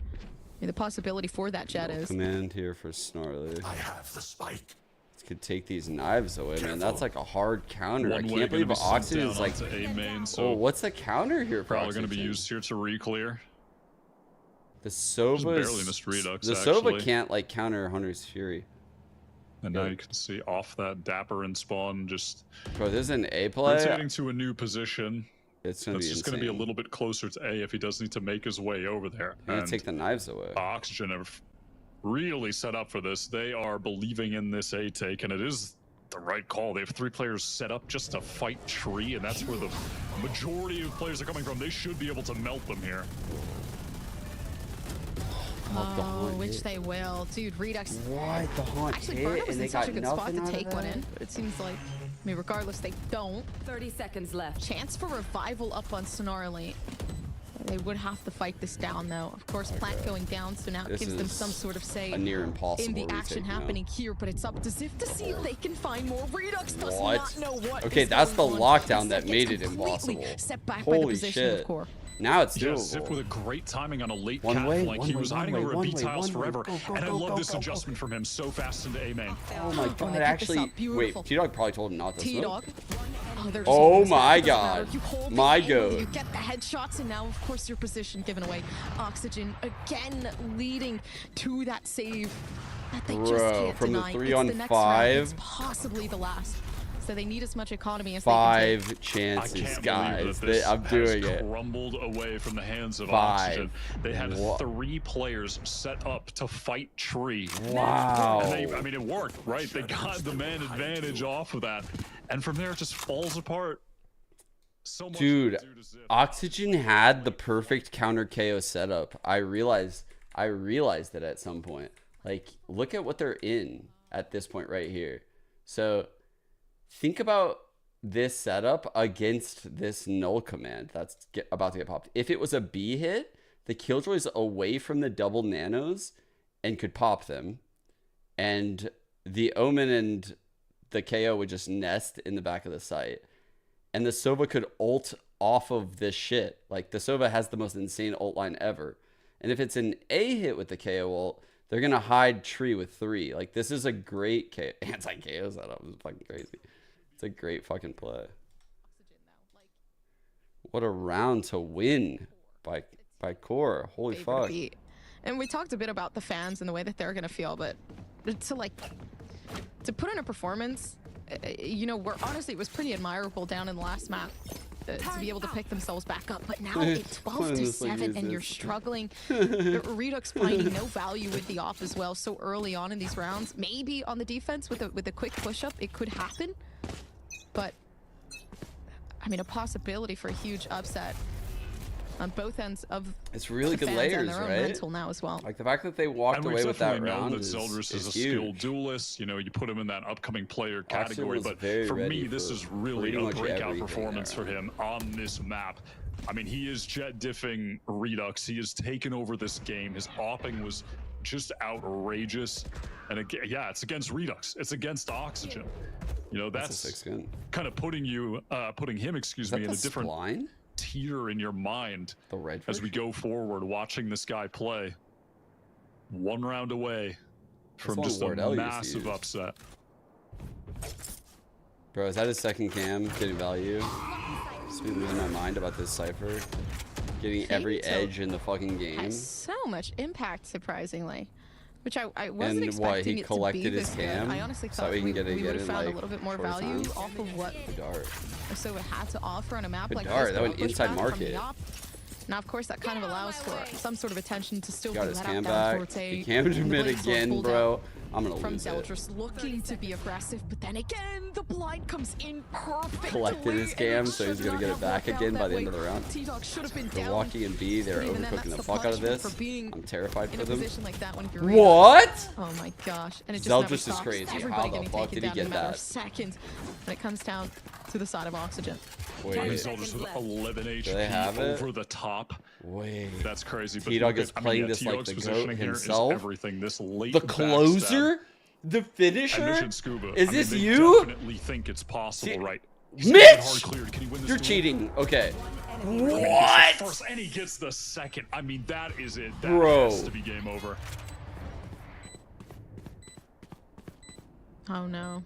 the possibility for that jet is. Command here for Snarly. I have the spike. Let's could take these knives away, man. That's like a hard counter. I can't believe Oxygen Oxygen is like. A main, so Oh, what's the counter here for probably going to Oxygen? be used here to re-clear. The Sova. Barely missed Redux, the actually. Sova can't like counter Hunter's Fury. And now you can see off that Dapper and Spawn just Bro, this is an A play. rotating to a new position. It's gonna That's be just going to be a little bit closer to A if he does need to make his way over there. And take the knives away. Oxygen have really set up for this. They are believing in this A take, and it is the right call. They have 3 players set up just to fight Tree, and that's where the majority of players are coming from. They should be able to melt them here. Oh, which they will. Dude, Redux. What? The haunt Actually, hit, Burner was and in they such got a good spot nothing to out of take one that? in. But it seems like, I mean, regardless, they don't. 30 seconds left. Chance for revival up on Snarly. They would have to fight this down, though. Of course, Plant going down, so now it This gives them is some sort of say a near impossible in the action retake now. happening here. But it's up to Ziv to see if they can find more. Redux does What? not know what. Okay, is that's the going on. lockdown that Instead, made gets it completely impossible. Set back by the Holy position shit. of Core. Now it's Yeah, doable. Ziv with a great timing on a late One cat way, flank. one He way, was one hiding way, over a one B way, tiles one way. forever, Go, go, and I go, love go, this go, go. adjustment from him so fast into A main. Oh my they god, pick this actually. up. Wait, Beautiful. T-Dog probably told him not to smoke. T-Dog. Oh, they're just Oh holding this my up. It doesn't matter. god. You hold the My angle, goat. You get the headshots, and now, of course, your position given away. Oxygen again leading to that save that they just Bro, can't from the deny. 3 It's on the next 5. round. It's possibly the last. So they need as much economy as they can 5 I chances, can't guys. believe that this I'm has doing it. crumbled away from the hands of 5. Oxygen. They had Wha- 3 players set up to fight Tree. Wow. And they, I mean, it worked, right? They got the man advantage off of that. And from there, it just falls apart. So much Dude, due to Ziv. Oxygen had the perfect counter KO setup. I realized it at some point. Like, look at what they're in at this point right here. So, think about this setup against this null command that's about to get popped. If it was a B hit, the Killjoy's away from the double nanos and could pop them. And the Omen and the KO would just nest in the back of the site. And the Sova could ult off of this shit. Like, the Sova has the most insane ult line ever. And if it's an A hit with the KO ult, they're going to hide Tree with 3. Like, this is a great anti-KO setup. This is fucking crazy. It's a great fucking play. What a round to win by Core. Holy favorite fuck. beat. And we talked a bit about the fans and the way that they're gonna feel, but to put in a performance, you know, where honestly it was pretty admirable down in the last map to be able to pick themselves back up. But now it's 12-7 and you're struggling. Redux finding no value with the off as well so early on in these rounds. Maybe on the defense with a quick push up it could happen, but I mean a possibility for a huge upset on both ends of It's really the good fans layers, and their own right? mental now as well. Like, the fact that they walked And we away with that definitely know round that is Zeldris is a huge. skilled duelist. You know, you put him in that upcoming player Oxygen category. was But very for ready me, this for is really pretty a much breakout everything performance for there. him on this map. I mean, he is jet diffing Redux. He has taken over this game. His opping was just outrageous. And again, yeah, it's against Redux. It's against Oxygen. You know, That's a that's sick skin. kind of putting him, excuse Is that me, in the a different spline? tier in your mind The red as we version? go forward, watching this guy play. 1 round away from one just a Wardell used to massive use. upset. Bro, is that his second cam getting value? Just be losing my mind about this Cypher. Getting every Tilt edge in the fucking game. has so much impact, surprisingly, which I wasn't And expecting what, he it to collected be his this good. cam? I honestly So thought we can we get it would again have in, found like, a little bit more shorter value time. off of what The dart. so it had to offer on a map Good like dart, this. that but went a pushback inside from market. the op. Now, of course, that kind of allows for some sort of attention to still Got be his let cam out down back. towards A. He cammed him the in blade sword again, pulled bro. out I'm gonna from lose it. Zeldris looking to be aggressive, but then again, the blind comes in perfectly. Collected his cam, so he's gonna get it back again by the end of the round. T-Dog should have been They're down. walking in B. They're Even then, overcooking that's the the fuck out of punishment this. for being I'm terrified in for a them. position like that when you're What? Oh my gosh. And it just Zeldris never is stops. crazy. How Everybody the getting fuck taken did he down get in a matter of that? seconds when it comes down to the side of Oxygen. Wait, Zeldris with 11 HP they have it? over the top. wait. That's crazy. But T-Dog look is at- I mean, playing yeah, this like T-Dog's the positioning GOAT here is himself. everything. This late The backstab. closer? The And finisher? Mission Scuba. Is I this mean, they you? definitely think it's possible, See- right? Mitch! Hard cleared. Can he win this You're duel? cheating. Okay. He gets the What? first, and he gets the second. I mean, that is it. That Bro. has to be game over. Oh no.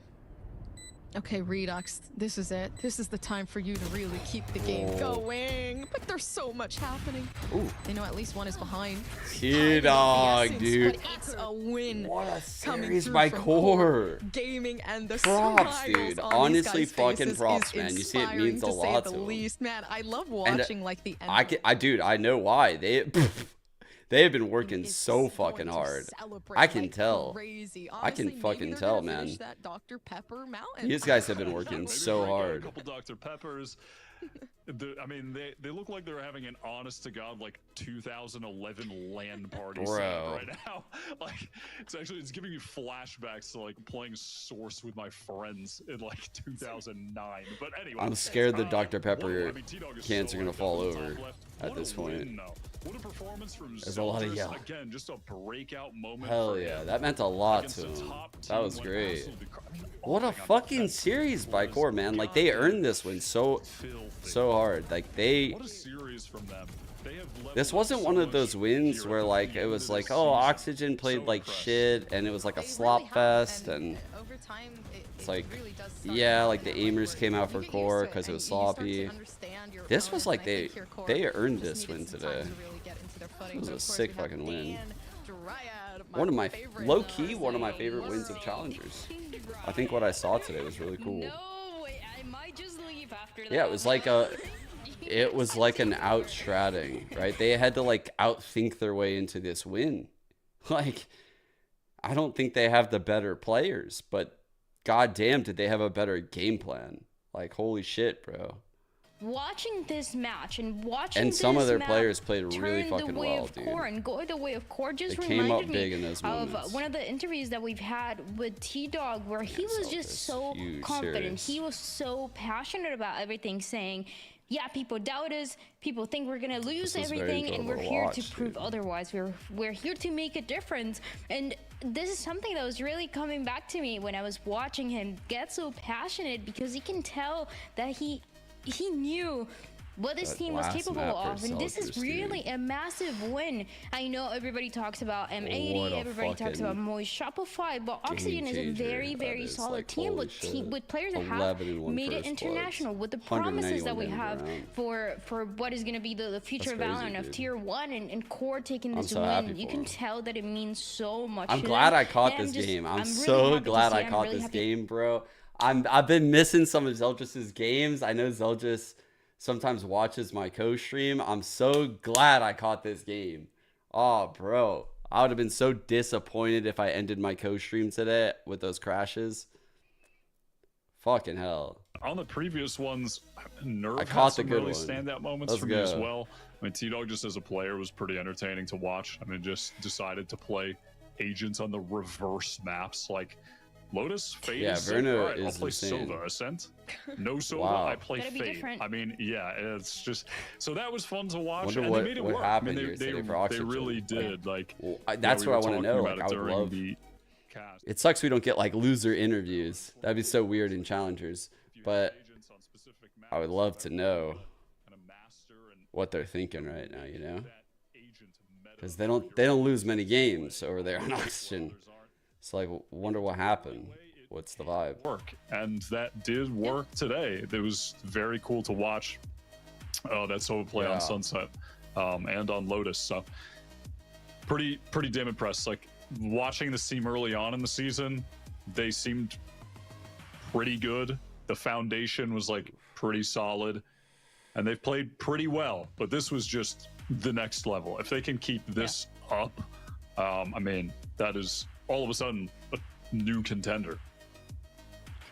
Okay, Redux, this is it. This is the time for you to really keep the game going. But there's so much happening. Ooh. They know at least one is behind. T-Dog, dude. But it's a win. What a Coming series through by from QoR. Gaming and the Props, smiles dude. on Honestly, these guys' fucking faces props, is man. You see, it inspiring, means a to lot say to the them. least. Man, I love watching like the end. Dude, I know why. They have been working so fucking hard. I can tell. Crazy. I can Honestly, fucking maybe they're tell, gonna man. finish that Dr. Pepper mountain. These guys have been working Maybe so break out hard. A couple Dr. Peppers. I mean, they look like they're having an honest to god like 2011 LAN party set up right now. Like it's giving me flashbacks to like playing Source with my friends in like 2009. But anyway, I'm scared the Dr. Pepper T-Dog is cans are gonna right fall there at the over top left. at What this a point. win, though. What a performance from There's a lot of Zelters. yell. Again, just a breakout moment. Hell for yeah, him. that meant a lot Against to a him. top That team was went great. absolutely What a fucking series by QoR, man. Like, they earned this win so hard. Like, What a series from them. They have this leveled wasn't up one so of those much wins here where at the like it end was of like, this oh, season. Oxygen played So like impressed. shit and it was like a They slop really have, fest and over time, it's like, really does start yeah, to like the happen, like, aimers where came out for you get used QoR to it because it and was you start to sloppy. understand your This was opponents, like and I think here QoR they earned just this needed win some today. time to really get into their footing. This So, was a of course, sick we have fucking win. Dan Dryad, One of my favorite low key, one of my Thursday favorite wins of world. challengers. I think what I saw today was really cool. No, I might just leave after that. Yeah, it was like an out-stratting, right? They had to like outthink their way into this win. Like, I don't think they have the better players, but goddamn, did they have a better game plan? Like, holy shit, bro. Watching this match and watching And some this of their match players played really turn fucking the way well, of dude. QoR and go the way of QoR just They came reminded up big me in those of moments. one of the interviews that we've had with T-Dog where he was Zelters, just so huge confident. series. He was so passionate about everything, saying, yeah, people doubt us, people think we're gonna lose This was very everything, and we're enjoyable to here watch, to prove dude. otherwise. We're here to make a difference. And this is something that was really coming back to me when I was watching him get so passionate, because you can tell that he knew what this That team was last capable map for of, and this is Zelters, really dude. a massive win. I know everybody talks about What M80, a everybody talks fucking about Moist Shopify, but Oxygen is a changer very, that very is. solid Like, team holy with shit. with players that 11 and have one made it first international, bloods. with the promises that we 191 have round. for what is going to be the future That's crazy, Valorant of dude. Tier 1 and QoR taking this so win. happy You for can him. tell that it means so much. I'm to glad them, I caught and this game. I'm really so happy to glad see I it. I'm caught really this happy. game, bro. I've been missing some of Zeldris' games. I know Zeldris sometimes watches my co-stream. I'm so glad I caught this game. Oh, bro. I would have been so disappointed if I ended my co-stream today with those crashes. Fucking hell. On the previous ones, Nerve I had caught the some good really one. standout moments Let's for me as go. well. I mean, T-Dog just as a player was pretty entertaining to watch. I mean, just decided to play agents on the reverse maps. Like, Lotus, Fade, Yeah, is sick. Verno All right, I'll is play insane. Sova, Ascent. No Sova, Wow. I play Gotta be Fade. different. I mean, yeah, it's just... So that was fun to watch, Wonder and what- they made it what work. happened I mean, here they, today they, for they Oxygen. really did. Like, Well, yeah, that's we what I were want to talking know. about Like, it I would during love. the cast. It sucks we don't get like loser interviews. That'd be so weird in challengers. But Agents on specific I would maps, love to know kind of master and what they're thinking right now. You know, that agent meta because they don't lose many games over there on Oxygen. It's like, wonder what happened. What's the vibe? work, and that did work today. It was very cool to watch. That solo play Yeah. on Sunset and on Lotus. So pretty damn impressed. Like, watching this team early on in the season, they seemed pretty good. The foundation was like pretty solid, and they've played pretty well. But this was just the next level. If they can keep this up, I mean, that is all of a sudden a new contender.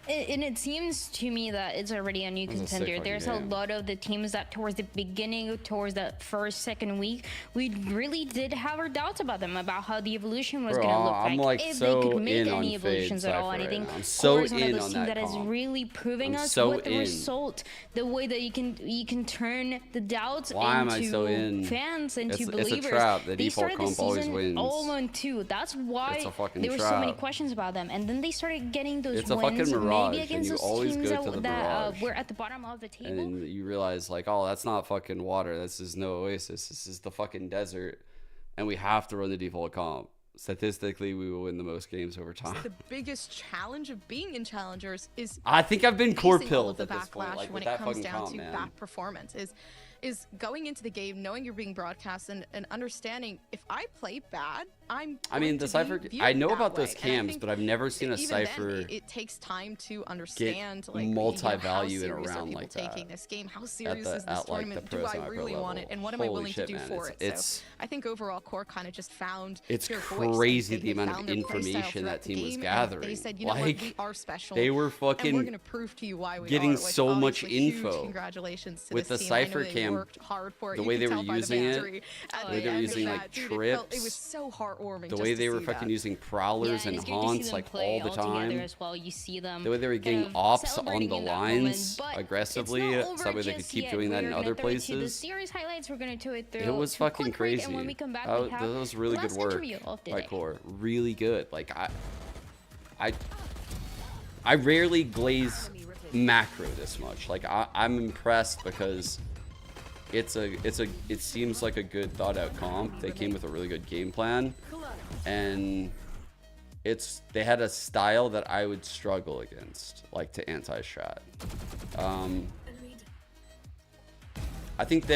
And it seems to me that it's already a new This is a sick contender. fucking There's game. a lot of the teams that towards the beginning, towards that first, second week, we really did have our doubts about them, about how the evolution was Bro, going to look I'm like. like If so they could make in on any evolutions Fade at all. Cypher And I right think now. I'm so QoR is one of in those on teams that that is comp. really proving I'm us so with the in. result, the way that you can turn the doubts Why am I into so in? fans, into It's a believers. trap. The They default started the comp always season wins. 0-2. That's why It's a fucking there were so many trap. questions about them, and then they started getting those It's a wins, fucking mirage, maybe and against you those always teams go to the that mirage. were at the bottom of the table. And then you realize, like, oh, that's not fucking water. This is no oasis. This is the fucking desert. And we have to run the default comp. statistically, we will win the most games over time. The biggest challenge of being in challengers is I think I've been core facing all of pilled the at this point. backlash Like, when with it that comes fucking down comp, to man. bad performance is going into the game knowing you're being broadcast and understanding if I play bad, I mean, the Cypher, I know about those cams, but I've never seen a even Cypher then, it takes time to understand like multi-value how in a serious are round people like taking that. this game, how serious is this tournament, do I really want it, and what am I willing to do for it? So I think overall core kind of just found it's their voice. crazy They the amount found of their playstyle information that throughout the team was game, and gathering. they said, you know what, we are special. They were and we're fucking gonna prove to you why we getting are. Which so much obviously, huge info congratulations to with this the team. I know Cypher they cam, worked hard for it. the You way can they were tell by the using it, victory the way they were using like trips, it was so heartwarming. the just way to they were see fucking that. using prowlers and haunts like all the time. As well. You see them The way they were getting ops on the lines aggressively, so that way they could keep doing that in other places. The series highlights, we're gonna do it through. It was fucking crazy. And when we come back, that was really good work by core. Really good. Like I rarely glaze macro this much. Like I'm impressed because it seems like a good thought out comp. They came with a really good game plan, and they had a style that I would struggle against, like to anti-strat. I think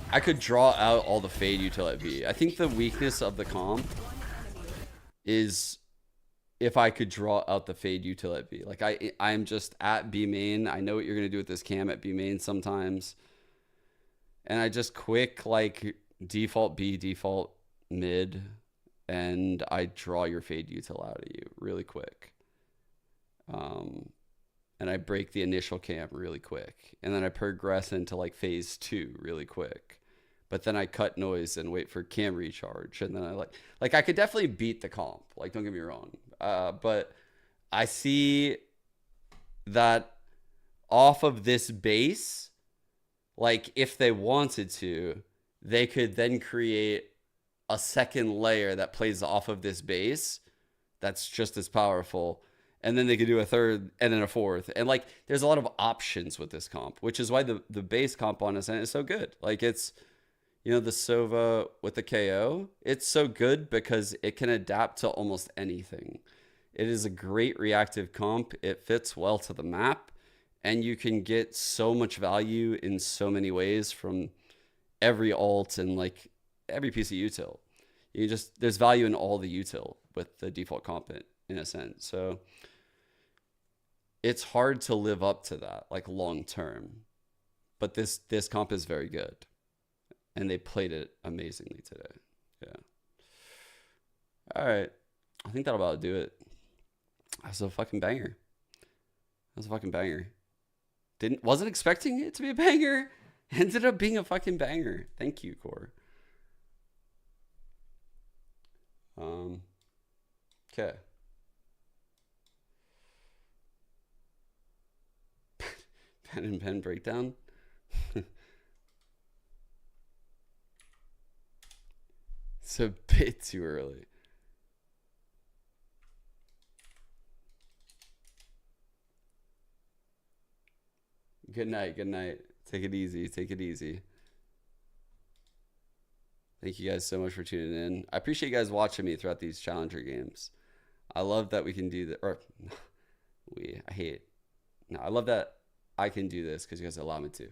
I could draw out all the fade util at B. I think the weakness of the comp is if I could draw out the fade util at B. Like I'm just at B main. I know what you're gonna do with this cam at B main sometimes, and I just quick like default B, default mid, and I draw your fade util out of you really quick. And I break the initial cam really quick, and then I progress into like phase 2 really quick. But then I cut noise and wait for cam recharge, and then I like I could definitely beat the comp. Like, don't get me wrong, but I see that off of this base, like if they wanted to, they could then create a second layer that plays off of this base that's just as powerful, and then they could do a third and then a fourth, and like there's a lot of options with this comp, which is why the base comp on Ascent is so good. Like it's, you know, the Sova with the KO, it's so good because it can adapt to almost anything. It is a great reactive comp. It fits well to the map, and you can get so much value in so many ways from every ult and like every piece of util. There's value in all the util with the default comp in Ascent. So it's hard to live up to that like long term, but this comp is very good, and they played it amazingly today. Yeah. All right, I think that'll about do it. That's a fucking banger. That's a fucking banger. Wasn't expecting it to be a banger. Ended up being a fucking banger. Thank you, core. Okay. Pen and pen breakdown. It's a bit too early. Good night. Good night. Take it easy. Take it easy. Thank you guys so much for tuning in. I appreciate you guys watching me throughout these challenger games. I love that we can do that. Or I love that I can do this because you guys allow me to.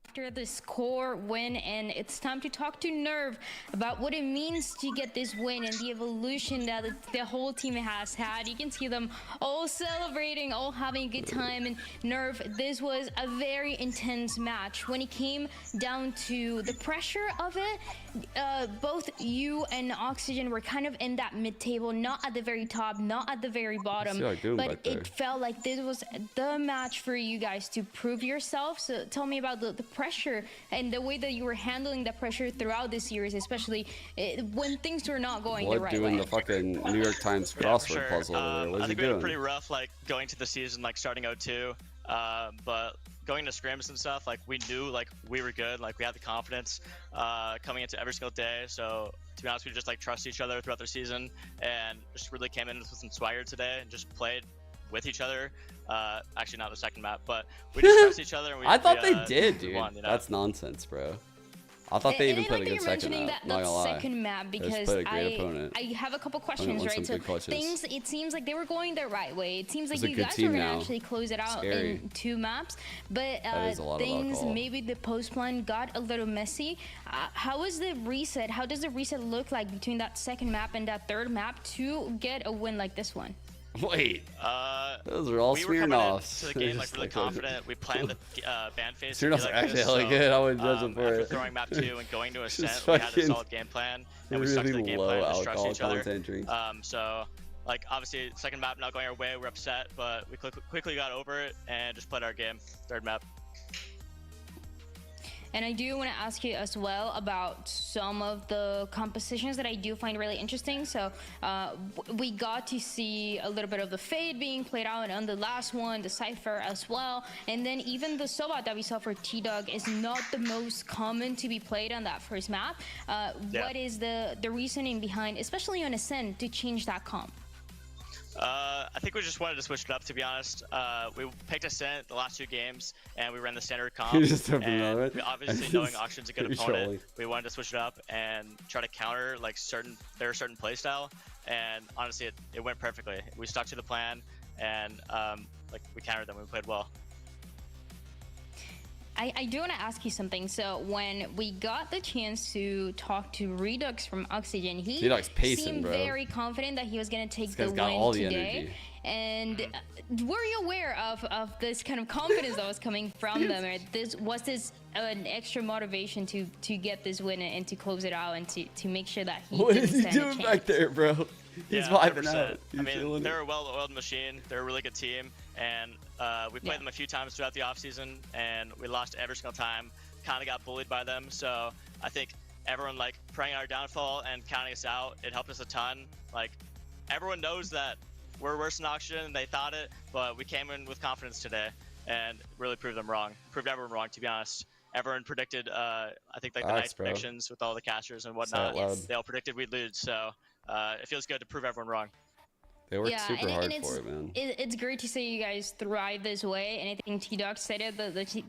After this core win, and it's time to talk to Nerve about what it means to get this win and the evolution that the whole team has had. You can see them all celebrating, all having a good time. And Nerve, this was a very intense match. When it came down to the pressure of it, both you and Oxygen were kind of in that mid-table, not at the very top, not at the very bottom, but it felt like this was the match for you guys to prove yourself. So tell me about the pressure and the way that you were handling the pressure throughout the series, especially when things were not going the right way. Doing the fucking New York Times crossword puzzle over there. What is he doing? Pretty rough, like going to the season, like starting 0-2, but going to scrims and stuff, like we knew like we were good, like we had the confidence coming into every single day. So to be honest, we just like trust each other throughout the season, and just really came in with some swagger today and just played with each other. Actually not the second map, but we just trust each other. And I thought they did, dude. Won, you know? That's nonsense, bro. I thought they even like played a good second map. That, not gonna lie. second map because played a great opponent. I have a couple questions, right? So things, it seems like they were going the right way. It seems like you guys were gonna actually close it out in 2 maps, but things, maybe the post plan got a little messy. How was the reset? How does the reset look like between that second map and that third map to get a win like this one? Wait, those are all Smirnoffs. To the game like really confident. We planned the ban phase. Smirnoffs are actually hella good. I would judge them for after it. throwing map 2 and going to Ascent, we had a solid game plan, and we stuck to the game plan and just trust each other. So, like, obviously, second map not going our way, we're upset, but we quickly got over it and just played our game. Third map. And I do want to ask you as well about some of the compositions that I do find really interesting. So we got to see a little bit of the Fade being played out on the last one, the Cypher as well. And then even the Sobat that we saw for T-Dog is not the most common to be played on that first map. What is the reasoning behind, especially on Ascent, to change that comp? I think we just wanted to switch it up, to be honest. We picked Ascent the last 2 games, and we ran the standard comp. And we obviously, knowing Auction's a good opponent, we wanted to switch it up and try to counter like their certain playstyle. And honestly, it went perfectly. We stuck to the plan, and like we countered them. We played well. I do want to ask you something. So when we got the chance to talk to Redux from Oxygen, he seemed very confident that he was going to take the win today. And were you aware of this kind of confidence that was coming from them? Or was this an extra motivation to get this win and to close it out and to make sure that he What is he doing back there, bro? He's vibing out. I mean, they're a well-oiled machine. They're a really good team, and we played them a few times throughout the offseason, and we lost every single time. Kind of got bullied by them, so I think everyone like praying our downfall and counting us out. It helped us a ton. Like everyone knows that we're worse than Oxygen. They thought it, but we came in with confidence today and really proved them wrong. Proved everyone wrong, to be honest. Everyone predicted, I think, like the nice predictions with all the casters and whatnot. They all predicted we'd lose, so it feels good to prove everyone wrong. They worked super hard for it, man. It's great to see you guys thrive this way, and I think T-Dog said it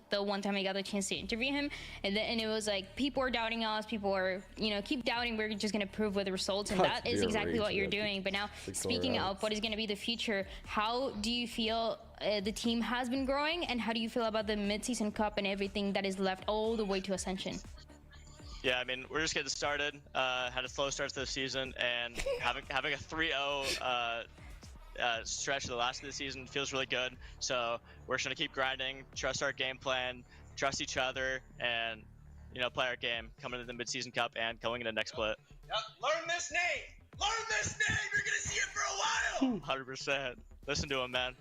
the one time I got the chance to interview him, and it was like, people are doubting us, people are, keep doubting, we're just going to prove with the results, and that is exactly what you're doing. But now, speaking of what is going to be the future, how do you feel the team has been growing, and how do you feel about the mid-season cup and everything that is left all the way to Ascension? Yeah, I mean, we're just getting started. Had a slow start to the season, and having a 3-0 stretch to the last of the season feels really good. So we're just gonna keep grinding, trust our game plan, trust each other, and play our game coming into the mid-season cup and going into next split. Yep. Learn this name. Learn this name. You're gonna see it for a while. 100%. Listen to him, man.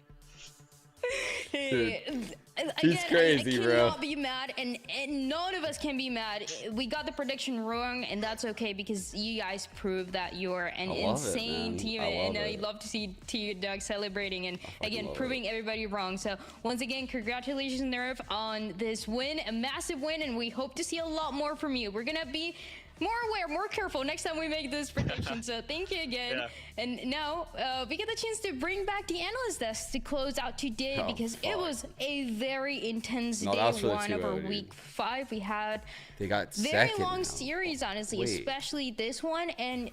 Hey, he's crazy, I bro. cannot be mad, and none of us can be mad. We got the prediction wrong, and that's okay because you guys proved that you're an insane team, and I love to see T-Dog celebrating and again proving everybody wrong. So once again, congratulations, Nerf, on this win, a massive win, and we hope to see a lot more from you. We're gonna be more aware, more careful next time we make this prediction. So thank you again. And now we get the chance to bring back the analyst desk to close out today because it was a very intense day one of our week 5. We had very long series, honestly, especially this one. And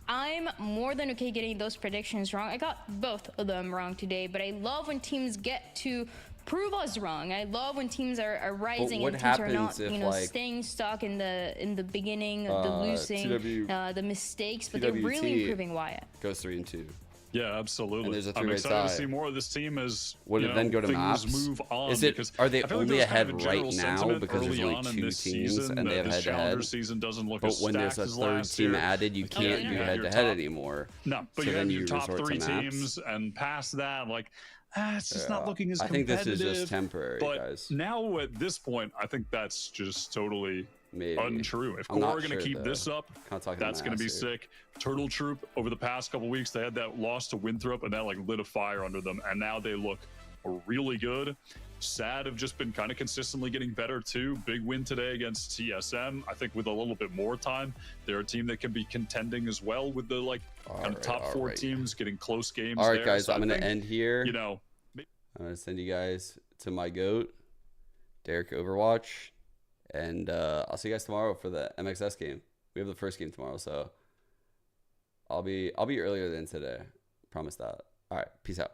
I'm more than okay getting those predictions wrong. I got both of them wrong today, but I love when teams get to prove us wrong. I love when teams are rising and teams are not, staying stuck in the beginning of the losing, the mistakes, but they're really improving Wyatt. Goes 3-2. Yeah, absolutely. And there's a I'm three-way excited tie. to see more of this team as would it then go to maps? Move on. Are they only ahead kind of right now because there's only 2 teams and they have head-to-head? But when there's a 3rd team added, you can't do head-to-head anymore. No, but so you then have you your top resort 3 to maps. teams, and past that, like, it's just not looking as competitive. I think this is just temporary, guys. Now at this point, I think that's just totally untrue. If QoR are going to keep this up, that's going to be sick. Turtle Troop, over the past couple weeks, they had that loss to Winthrop, and that like lit a fire under them, and now they look really good. Sad have just been kind of consistently getting better too. Big win today against TSM. I think with a little bit more time, they're a team that can be contending as well with the top 4 teams, getting close games. All right, guys, so I'm gonna end here. I'm gonna send you guys to my goat, Derek Overwatch. And I'll see you guys tomorrow for the MXS game. We have the first game tomorrow, so I'll be earlier than today. Promise that. All right, peace out.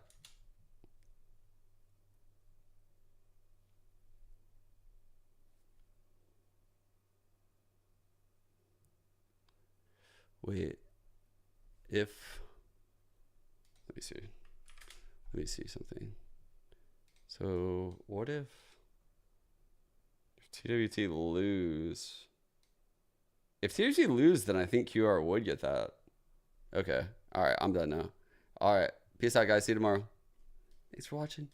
Wait, let me see something. So what if TWT lose? If TWT lose, then I think QoR would get that. Okay. All right, I'm done now. All right, peace out, guys. See you tomorrow. Thanks for watching.